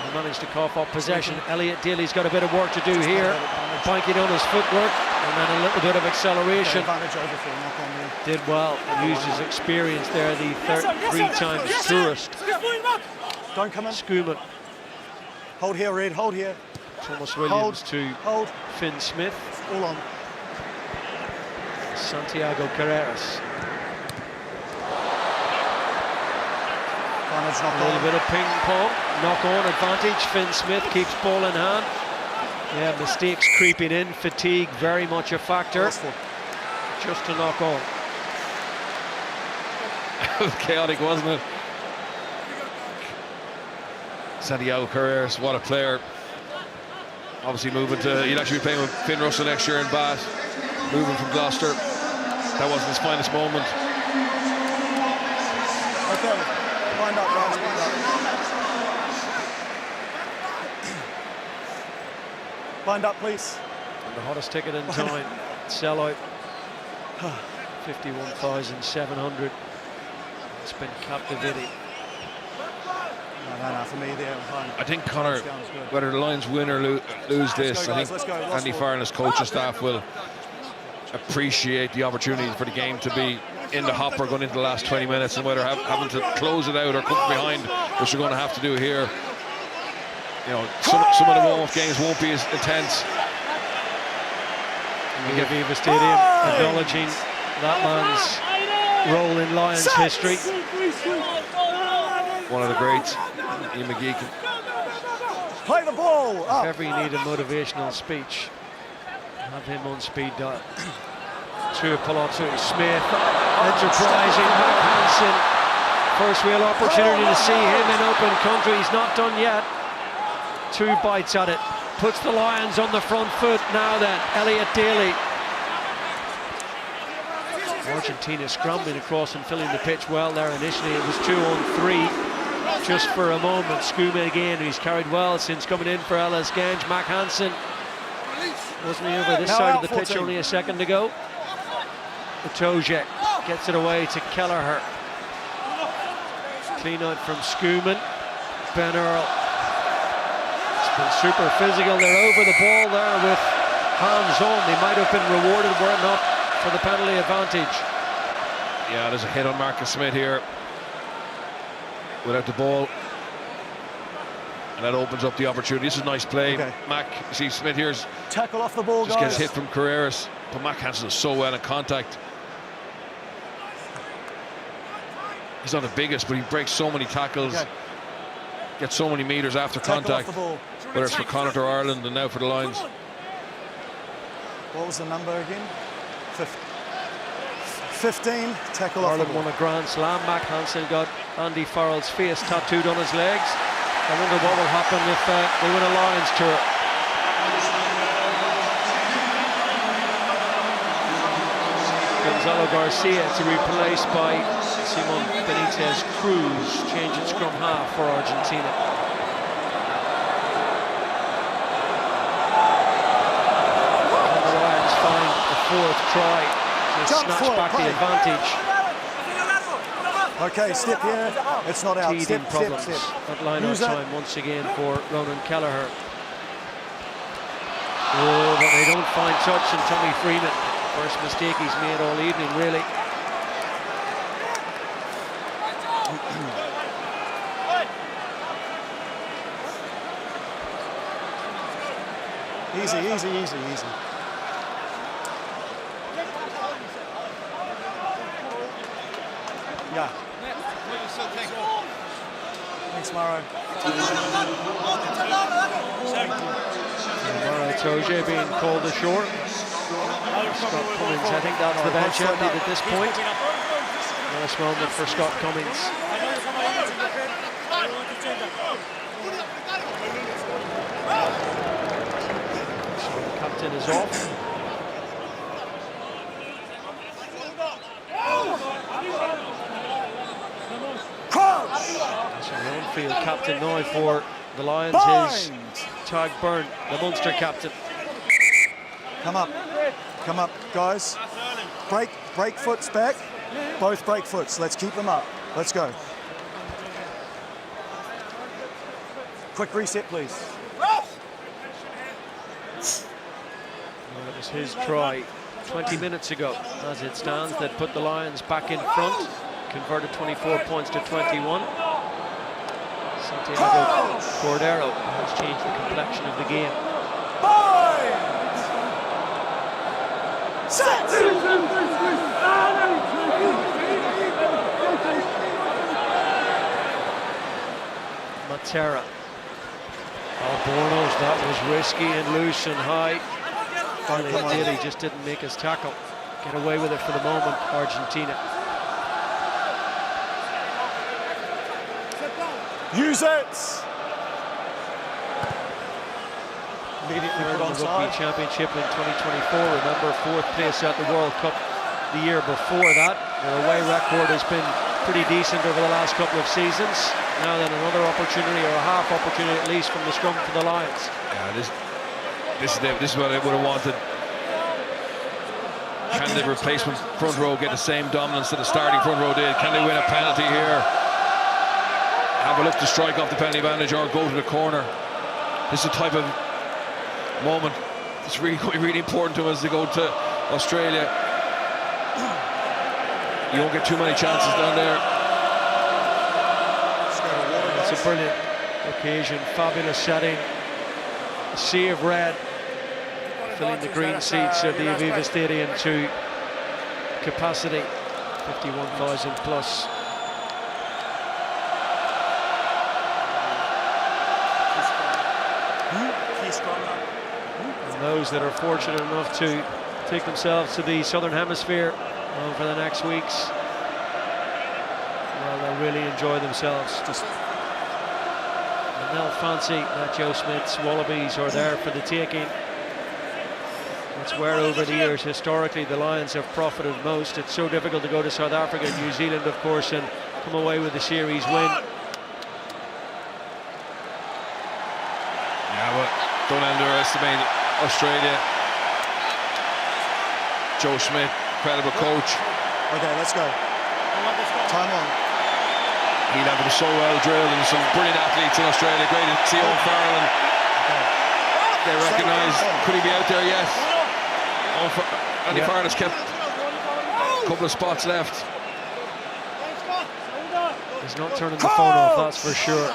He managed to cough up possession. Elliot Daly's got a bit of work to do here. Banking on his footwork and then a little bit of acceleration. Did well and used his experience there, the three-time tourist. Don't come in. Schumann. Hold here, Red, hold here. Thomas Williams to Hold. Finn Smith. All on. Santiago Carreras. A little bit of ping pong, knock on advantage. Finn Smith keeps ball in hand. Yeah, mistakes creeping in, fatigue very much a factor. Just a knock on. It was chaotic, wasn't it? Santiago Carreras, what a player. Obviously moving to, he'll actually be playing with Finn Russell next year in Bath. Moving from Gloucester. That wasn't his finest moment. Okay. Wind up, guys, wind up. Wind up, please. And the hottest ticket in time. Sell out. 51,700. It's been captivating. No, for me there. I think, Conor, whether the Lions win or lose this, I think Andy Farr and his coaching staff will appreciate the opportunity for the game to be in the hopper going into the last 20 minutes, and whether having to close it out or come behind, which they're going to have to do here. You know, some of the warm-up games won't be as intense. In the Aviva Stadium, acknowledging that man's role in Lions history. One of the greats, Ian McGee. Play the ball up. If ever you need a motivational speech, have him on speed dial. To Palazzo, Smith, enterprising, Mac Hansen. First real opportunity to see him in open country. He's not done yet. 2 bites at it. Puts the Lions on the front foot now then. Elliot Daly. Argentina scrambling across and filling the pitch well there initially. It was 2-on-3 just for a moment. Schumann again, who's carried well since coming in for Ellis Genge. Mac Hansen. Wasn't he over this side of the pitch only a second ago? Itoje gets it away to Kelleher. Clean out from Schumann. Ben Earl. It's been super physical. They're over the ball there with hands on. They might have been rewarded were it not for the penalty advantage. Yeah, there's a hit on Marcus Smith here without the ball. And that opens up the opportunity. This is a nice play. Okay. Mac, see Smith here's tackle off the ball, just guys. gets hit from Carreras. But Mac Hansen is so well in contact. He's not the biggest, but he breaks so many tackles. Okay. Gets so many meters after contact. Whether it's for Connacht or Ireland and now for the Lions. What was the number again? 15. Tackle off the ball. Ireland won a Grand Slam. Mac Hansen got Andy Farrell's face tattooed on his legs. I wonder what will happen if they win a Lions tour. Gonzalo Garcia to be replaced by Simon Benitez Cruz, changing scrum half for Argentina. And the Lions find a 4th try to snatch back the advantage. Okay, step here. It's not out. Teething problems at line-out time once again for Ronan Kelleher. Oh, but they don't find touch in Tommy Freeman. First mistake he's made all evening, really. Easy. Yeah. Thanks, Maro. Maro Itoje being called ashore. Scott Cummins, I think that's the bench emptied at this point. Nice moment for Scott Cummins. So the captain is off. That's an on-field captain now for the Lions is Tadhg Beirne, the Munster captain. Come up, guys. Break foots back. Both break foots. Let's keep them up. Let's go. quick reset, please. Well, it was his try 20 minutes ago. As it stands, they'd put the Lions back in front, converted 24 points to 21. Santiago Cordero has changed the complexion of the game. Matera. Albornoz, that was risky and loose and high. He just didn't make his tackle. Get away with it for the moment, Argentina. Use it! Immediately put The Rugby onside. Championship in 2024. Remember, 4th place at the World Cup the year before that. Their away record has been pretty decent over the last couple of seasons. Now then, another opportunity, or a half opportunity at least, from the scrum for the Lions. Yeah, this is what I would have wanted. Can the replacement front row get the same dominance that the starting front row did? Can they win a penalty here? Have a look to strike off the penalty advantage or go to the corner. This is the type of moment that's really important to them as they go to Australia. You won't get too many chances down there. It's a brilliant occasion, fabulous setting. A sea of red filling the green seats of the Aviva Stadium to capacity, 51,000 plus. And those that are fortunate enough to take themselves to the Southern Hemisphere over the next weeks, well, they'll really enjoy themselves. And they'll fancy that Joe Smith's Wallabies are there for the taking. It's where over the years historically the Lions have profited most. It's so difficult to go to South Africa and New Zealand, of course, and come away with a series win. Yeah, but don't underestimate Australia. Joe Smith, incredible coach. Okay, let's go. Time on. He'd have them so well drilled, and some brilliant athletes in Australia. Great to see Owen Farrell. They recognise, could he be out there? Yes. Andy Farrell has kept a couple of spots left. He's not turning the phone off, that's for sure.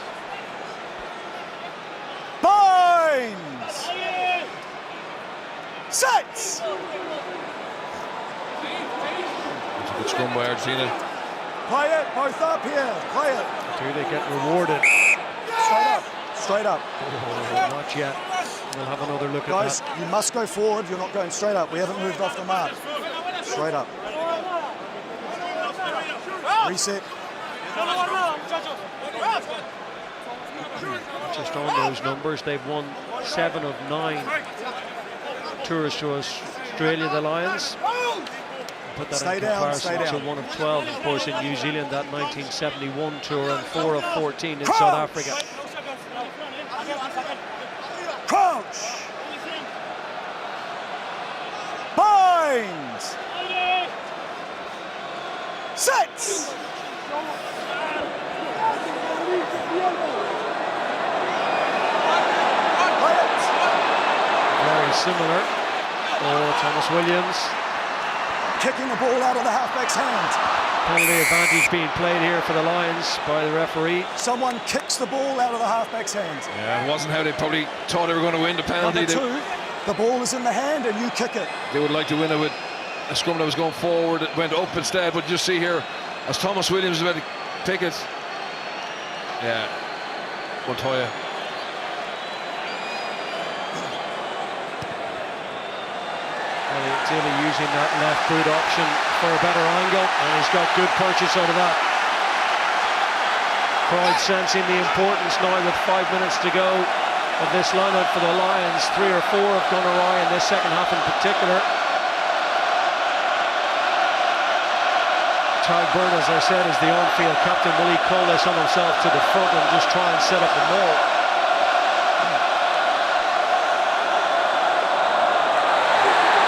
Binds! Sets! It's a good scrum by Argentina. Play it, both up here. Play it. Do they get rewarded? Straight up. Straight up. Oh, not yet. We'll have another look Guys, at that. you must go forward. You're not going straight up. We haven't moved off the mark. Straight up. Reset. Just on those numbers, they've won 7 of 9 tours to Australia, the Lions. Put that Stay in down, comparison stay down. to 1 of 12, of course, in New Zealand, that 1971 tour, and 4 of 14 in South Africa. Crouch! Binds! Sets! Very similar. Oh, Thomas Williams. Kicking the ball out of the halfback's hand. Penalty advantage being played here for the Lions by the referee. Someone kicks the ball out of the halfback's hand. Yeah, it wasn't how they probably thought they were going to win the penalty. Number 2, the ball is in the hand and you kick it. They would like to win it with a scrum that was going forward. It went up instead, but just see here, as Thomas Williams is about to pick it. Yeah, Montoya. Daly using that left boot option for a better angle, and he's got good purchase out of that. Crowd sensing the importance now with 5 minutes to go of this lineup for the Lions. 3 or 4 have gone awry in this second half in particular. Tadhg Beirne, as I said, is the on-field captain. Will he call this on himself to the front and just try and set up the maul?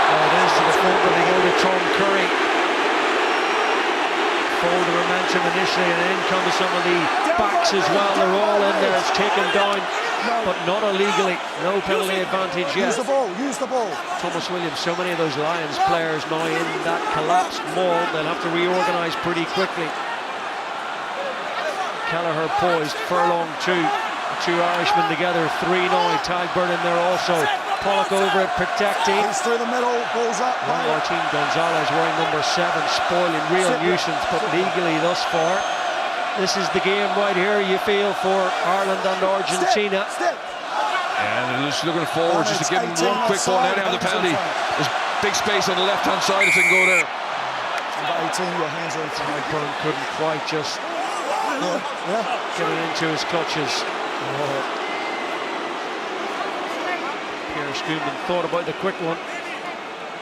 Well, it is to the front, but they go to Tom Curry. Forward the momentum initially, and in come some of the backs as well. They're all in there. It's taken down, but not illegally. No penalty advantage yet. Use the ball, use the ball. Thomas Williams, so many of those Lions players now in that collapsed maul. They'll have to reorganise pretty quickly. Kelleher poised, Furlong 2. The two Irishmen together, 3 now. Tagburn in there also. Pollock over it, protecting. He's through the middle, ball's up. Martin Gonzalez wearing number 7, spoiling, real nuisance, but legally thus far. This is the game right here, you feel, for Ireland and Argentina. Step. Yeah, they're just looking forward, just to give them one quick ball. Now they have the penalty. There's big space on the left-hand side if they can go there. Number 18, your hands are in front. Tagburn couldn't quite just get it into his clutches. Pierre Schoeman thought about the quick one.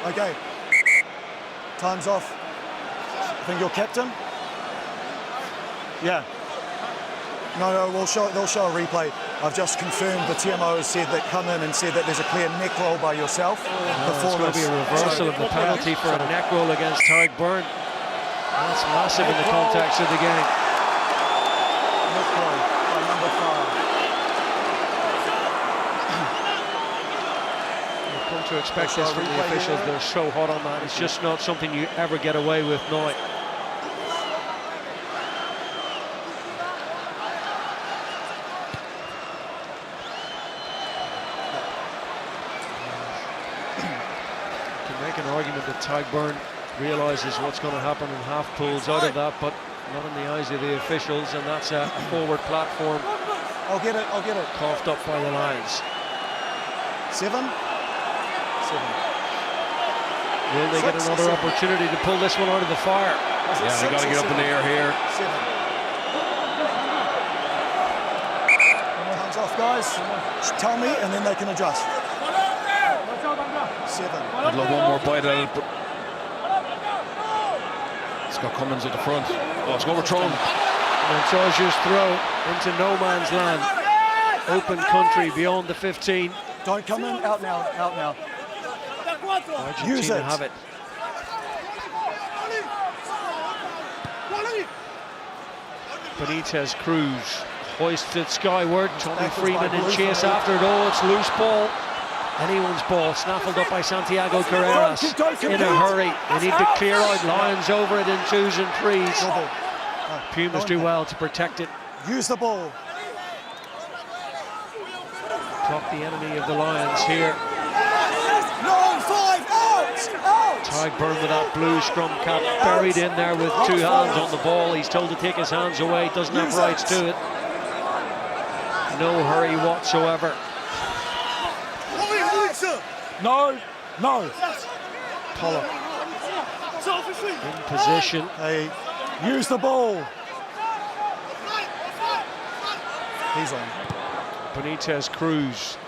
Okay. Time's off. I think you're captain? Yeah. No, they'll show a replay. I've just confirmed the TMO has said that come in and said that there's a clear neck roll by yourself. It's going to be a reversal of the penalty for a neck roll against Tagburn. That's massive in the context of the game. Neck roll by number 5. You've come to expect this from the officials. They're so hot on that. It's just not something you ever get away with now. Make an argument that Tagburn realises what's going to happen and half pulls out of that, but not in the eyes of the officials, and that's a forward platform. I'll get it. Coughed up by the Lions. 7. Will they get another opportunity to pull this one out of the fire? Yeah, they got to get up in the air here. 7. Hands off, guys. Just tell me, and then they can adjust. 7. I'd love one more bite at it, but Scott Cummins at the front. Oh, it's overthrown. Montage's throw into no man's land. Open country beyond the 15. Don't come in. Out now. Argentina Use it. have it. Benitez Cruz hoists it skyward. Tommy Freeman in chase after it. Oh, it's loose ball. Anyone's ball, snaffled up by Santiago Carreras in a hurry. They need to clear out. Lions over it in 2s and 3s. Pumas do well to protect it. Use the ball. Clock the enemy of the Lions here. No, 5, out! Tagburn with that blue scrum cap buried in there with 2 hands on the ball. He's told to take his hands away, doesn't have rights to it. No hurry whatsoever. No. Pollock in position. Hey, use the ball. He's on. Benitez Cruz.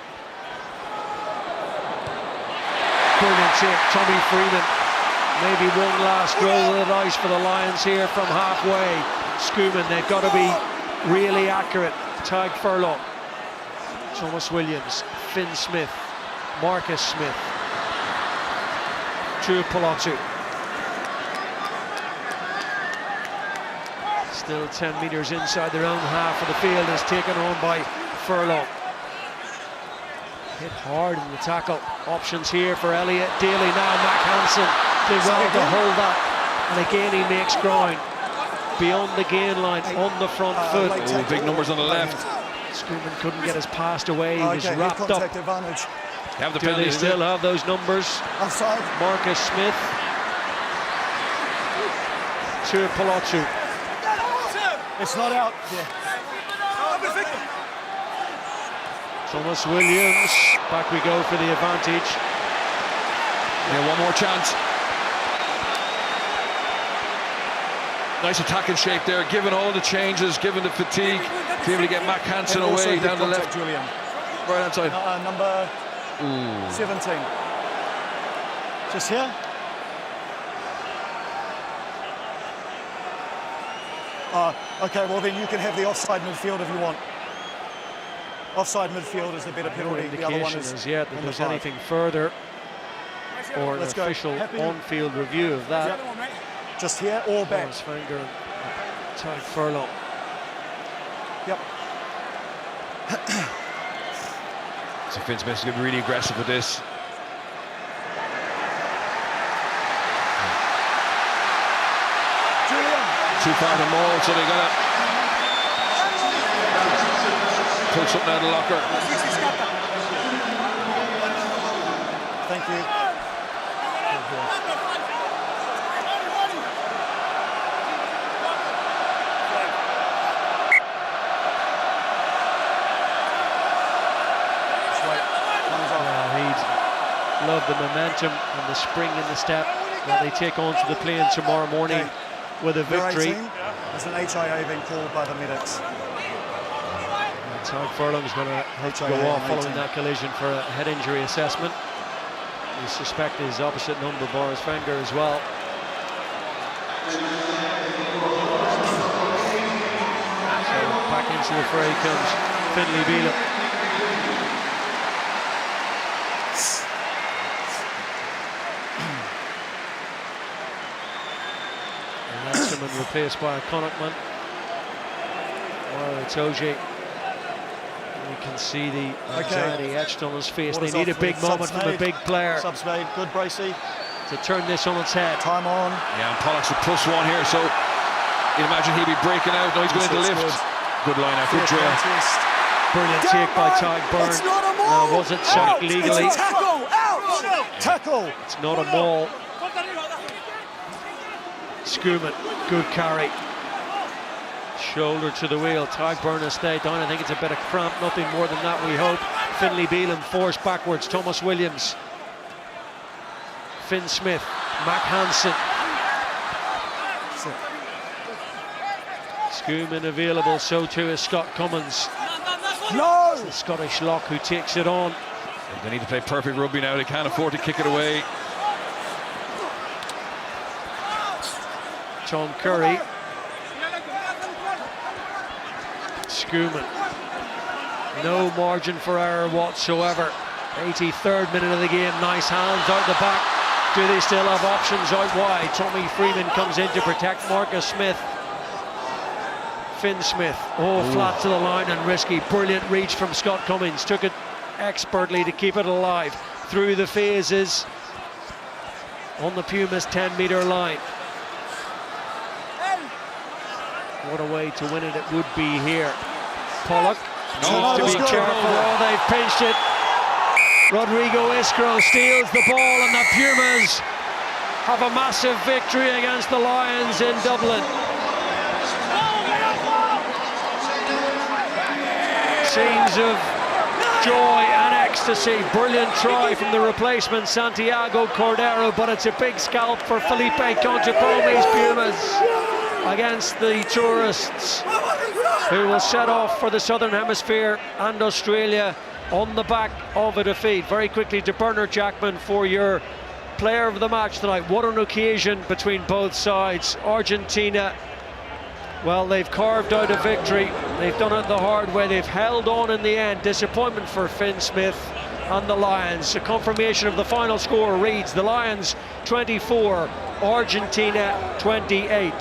Brilliant save, Tommy Freeman. Maybe one last roll of the dice for the Lions here from halfway. Schoeman, they've got to be really accurate. Tag Furlong. Thomas Williams, Finn Smith, Marcus Smith. Palazzo. Still 10 metres inside their own half of the field, is taken on by Furlong. Hit hard in the tackle. Options here for Elliot Daly now. Mac Hansen did well to hold that, and again he makes ground beyond the gain line on the front foot. Oh, big numbers on the left. Schoeman couldn't get his pass away. He was wrapped up. Advantage. Have the Do they penalty still have those numbers? Offside. Marcus Smith to Palazzo. It's not out. Yeah. Thomas Williams. Back we go for the advantage. Yeah, one more chance. Nice attacking shape there, given all the changes, given the fatigue, to be able to get Mac Hansen away down the left. Julian. Right hand side. Number 17. Just here. Okay, well then you can have the offside midfield if you want. Offside midfield is the better penalty. The other one is yet that there's anything further or an official on-field review of that. Just here or back. Boris Wenger and Tadhg Furlong. Yep. So Finn Smith's going to be really aggressive with this. Too far to maul, so they got to pull something out of the locker. Thank you. He'd love the momentum and the spring in the step that they take on to the plane tomorrow morning. Okay. With a victory. There's an HIA being called by the medics. Tadhg Furlong's going to go off following that collision for a head injury assessment. We suspect his opposite number, Boris Wenger, as well. So back into the fray comes Finlay Bealham. Replaced by Connachtman. Well, it's OJ. You can see the anxiety etched on his face. They need a big moment from a big player. Subs made. Good, Bracey. To turn this on its head. Time on. Yeah, and Pollock's a +1 here, so you'd imagine he'd be breaking out. Now he's going to lift. Good line out, good drill. Brilliant take by Tadhg Byrne. Now, was it sacked legally? It's a tackle! Out! Tackle! It's not a maul. Schumann, good carry. Shoulder to the wheel. Tadhg Byrne has stayed down. I think it's a bit of cramp, nothing more than that, we hope. Finlay Bealham forced backwards. Thomas Williams. Finn Smith. Mac Hansen. Schumann available, so too is Scott Cummins. No! It's the Scottish lock who takes it on. They need to play perfect rugby now. They can't afford to kick it away. Tom Curry. Schumann. No margin for error whatsoever. 83rd minute of the game. Nice hands out the back. Do they still have options out wide? Tommy Freeman comes in to protect Marcus Smith. Finn Smith. Oh, flat to the line and risky. Brilliant reach from Scott Cummins. Took it expertly to keep it alive. Through the phases. On the Pumas 10-metre line. What a way to win it would be here. Pollock needs to be careful. Oh, they've pinched it. Rodrigo Iskro steals the ball and the Pumas have a massive victory against the Lions in Dublin. Scenes of joy and ecstasy. Brilliant try from the replacement Santiago Cordero, but it's a big scalp for Felipe Contepomi's Pumas against the tourists, who will set off for the Southern Hemisphere and Australia on the back of a defeat. Very quickly to Bernard Jackman for your player of the match tonight. What an occasion between both sides. Argentina, well, they've carved out a victory. They've done it the hard way. They've held on in the end. Disappointment for Finn Smith and the Lions. A confirmation of the final score reads the Lions 24, Argentina 28.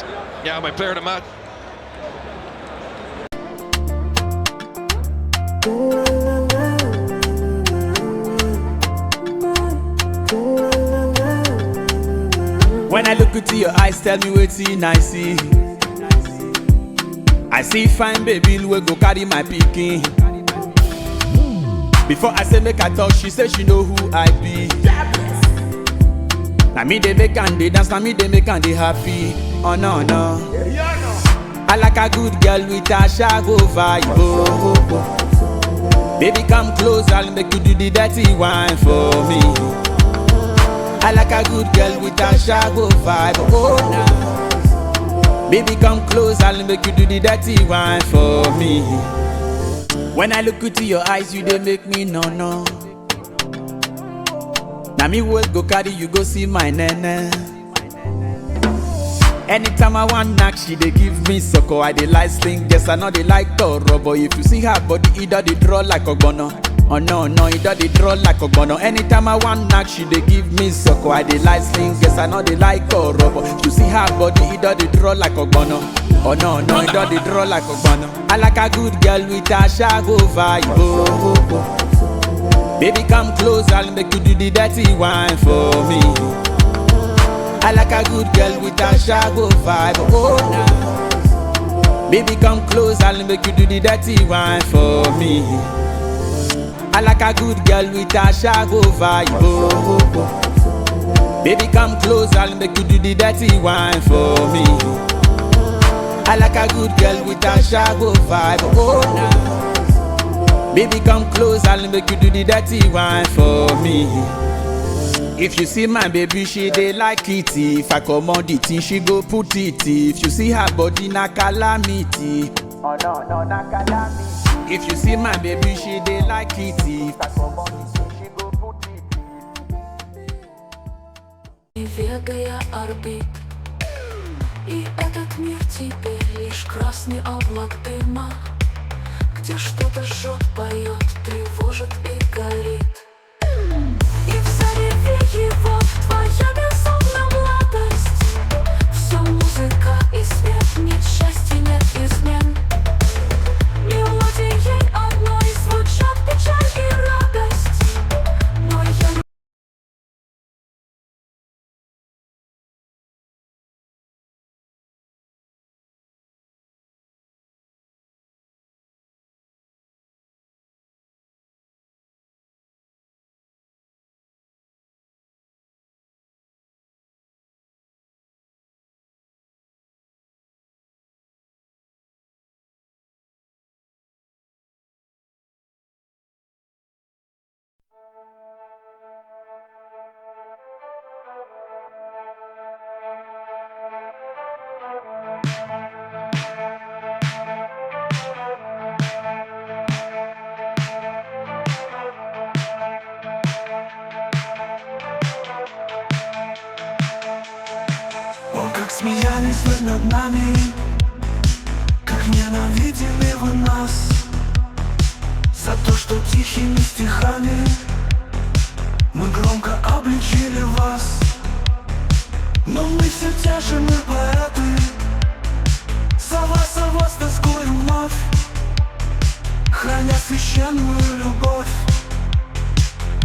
Yeah, my player of the match. When I look into your eyes, tell me what's I see. I see fine baby, we go carry my picking. Before I say make I talk, she say she know who I be. Now me they make and they dance, now me they make and they happy. Oh no no. I like a good girl with a shago vibe. Oh. Baby come close, I'll make you do the dirty wine for me. I like a good girl with a shago vibe. Oh no. Baby come close, I'll make you do the dirty wine for me. When I look into your eyes, you they make me no. Now me will go carry you go see my nene. Anytime I want knock, she they give me sucker. I they like sling, yes I know they like Toro. But if you see her body, either they draw like a bono. Oh no, no, it does the draw like a gunner. Anytime I want knock, she dey give me sucker. I dey like sling, guess I know they like a rubber. You see her body, it does the draw like a gunner. Oh no, no, it does the draw like a gunner. I like a good girl with a shago vibe. Baby, come close, I'll make you do the dirty wine for me. I like a good girl with a shago vibe. Oh nah. Baby, come close, I'll make you do the dirty wine for me. I like a good girl with a shago vibe. Baby, come close, I'll make you do the dirty wine for me. I like a good girl with a shago vibe. Oh nah. Baby, come close, I'll make you do the dirty wine for me. If you see my baby, she dey like it. If I come on the thing, she go put it. If you see her body, na calamity. Oh no, no, na calamity. If you see my baby, she dey like it. If I come on the thing, she go put it. Вегая орбит, и этот мир теперь лишь красный облак дыма, где что-то жжет, поет, тревожит и горит. И в зареве его твоя безумная младость. Все музыка и свет, нет счастья, нет измен. Мелодией одной звучат печаль и радость. Но я как смеялись вы над нами, как ненавидели вы нас, за то, что тихими стихами мы громко обличили вас. Но мы все те же, мы поэты, за вас тоскуем вновь, храня священную любовь,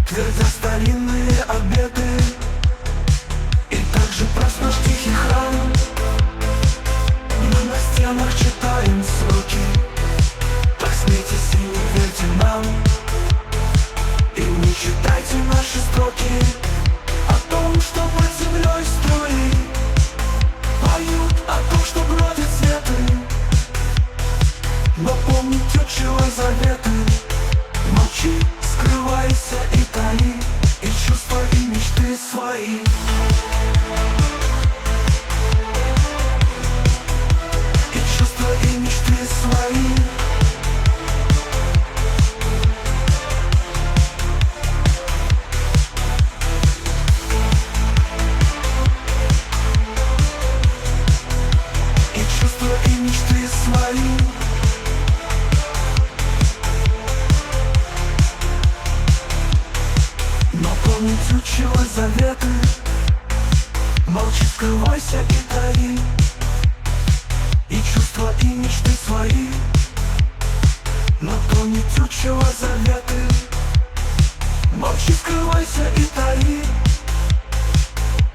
твердя старинные обеты. И также прос наш тихий храм, мы на стенах читаем строки. Так смейтесь и не верьте нам, и не читайте наши строки о том, что под землей струи поют о том, что бродят светы. Но помните отчего заветы. Молчи, скрывайся и таи, и чувства и мечты свои. И мечты свои. И чувства, и мечты свои. Но помнить учила заветы. Молчи, скрывайся и таи, и чувства, и мечты свои. Но помнить учила заветы. Молчи, скрывайся и таи,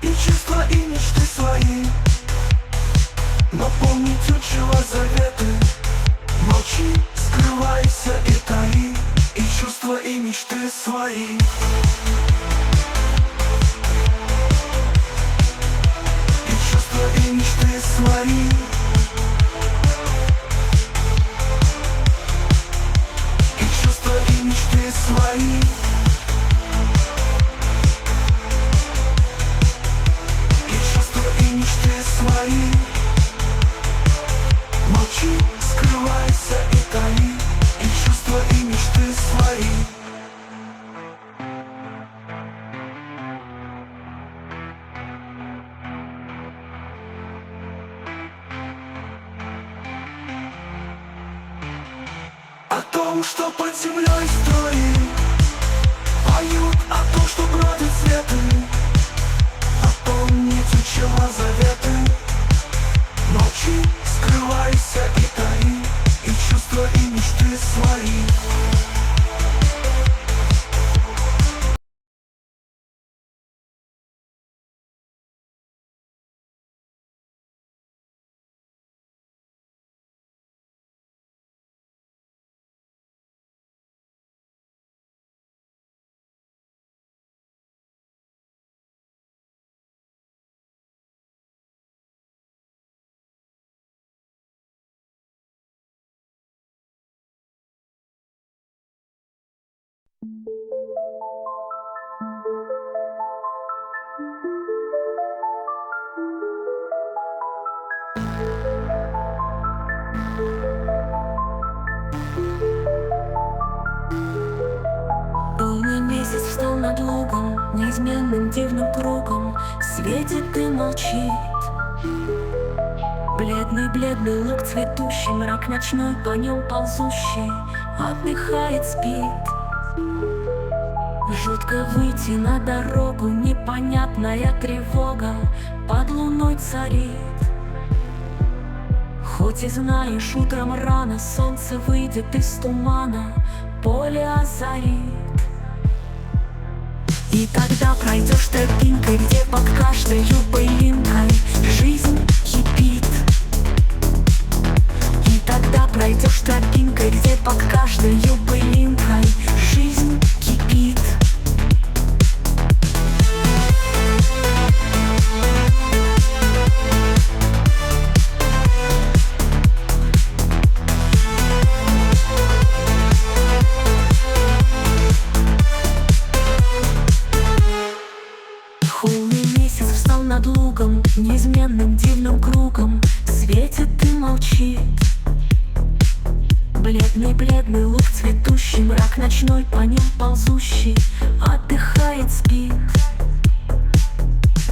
и чувства, и мечты свои. Но помнить учила заветы. Молчи, скрывайся и таи, и чувства, и мечты свои. И чувства, и мечты свои. И мечты свои. И чувства, и мечты свои. Молчи, скрывайся и таи, и чувства, и мечты свои. О том, что под землей строит нарушила заветы. Молчи, скрывайся и таи, и чувства, и мечты свои. Полный месяц встал над лугом, неизменным дивным кругом, светит и молчит. Бледный луг цветущий, мрак ночной по нем ползущий, отдыхает, спит. Жутко выйти на дорогу, непонятная тревога под луной царит. Хоть и знаешь, утром рано солнце выйдет из тумана, поле озарит. И тогда пройдешь тропинкой, где под каждой пылинкой жизнь кипит. И тогда пройдешь тропинкой, где под каждой пылинкой жизнь кипит. Над лугом, неизменным дивным кругом, светит и молчит. Бледный луг цветущий, мрак ночной по нем ползущий, отдыхает, спит.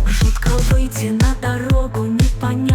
Жутко выйти на дорогу, непонятно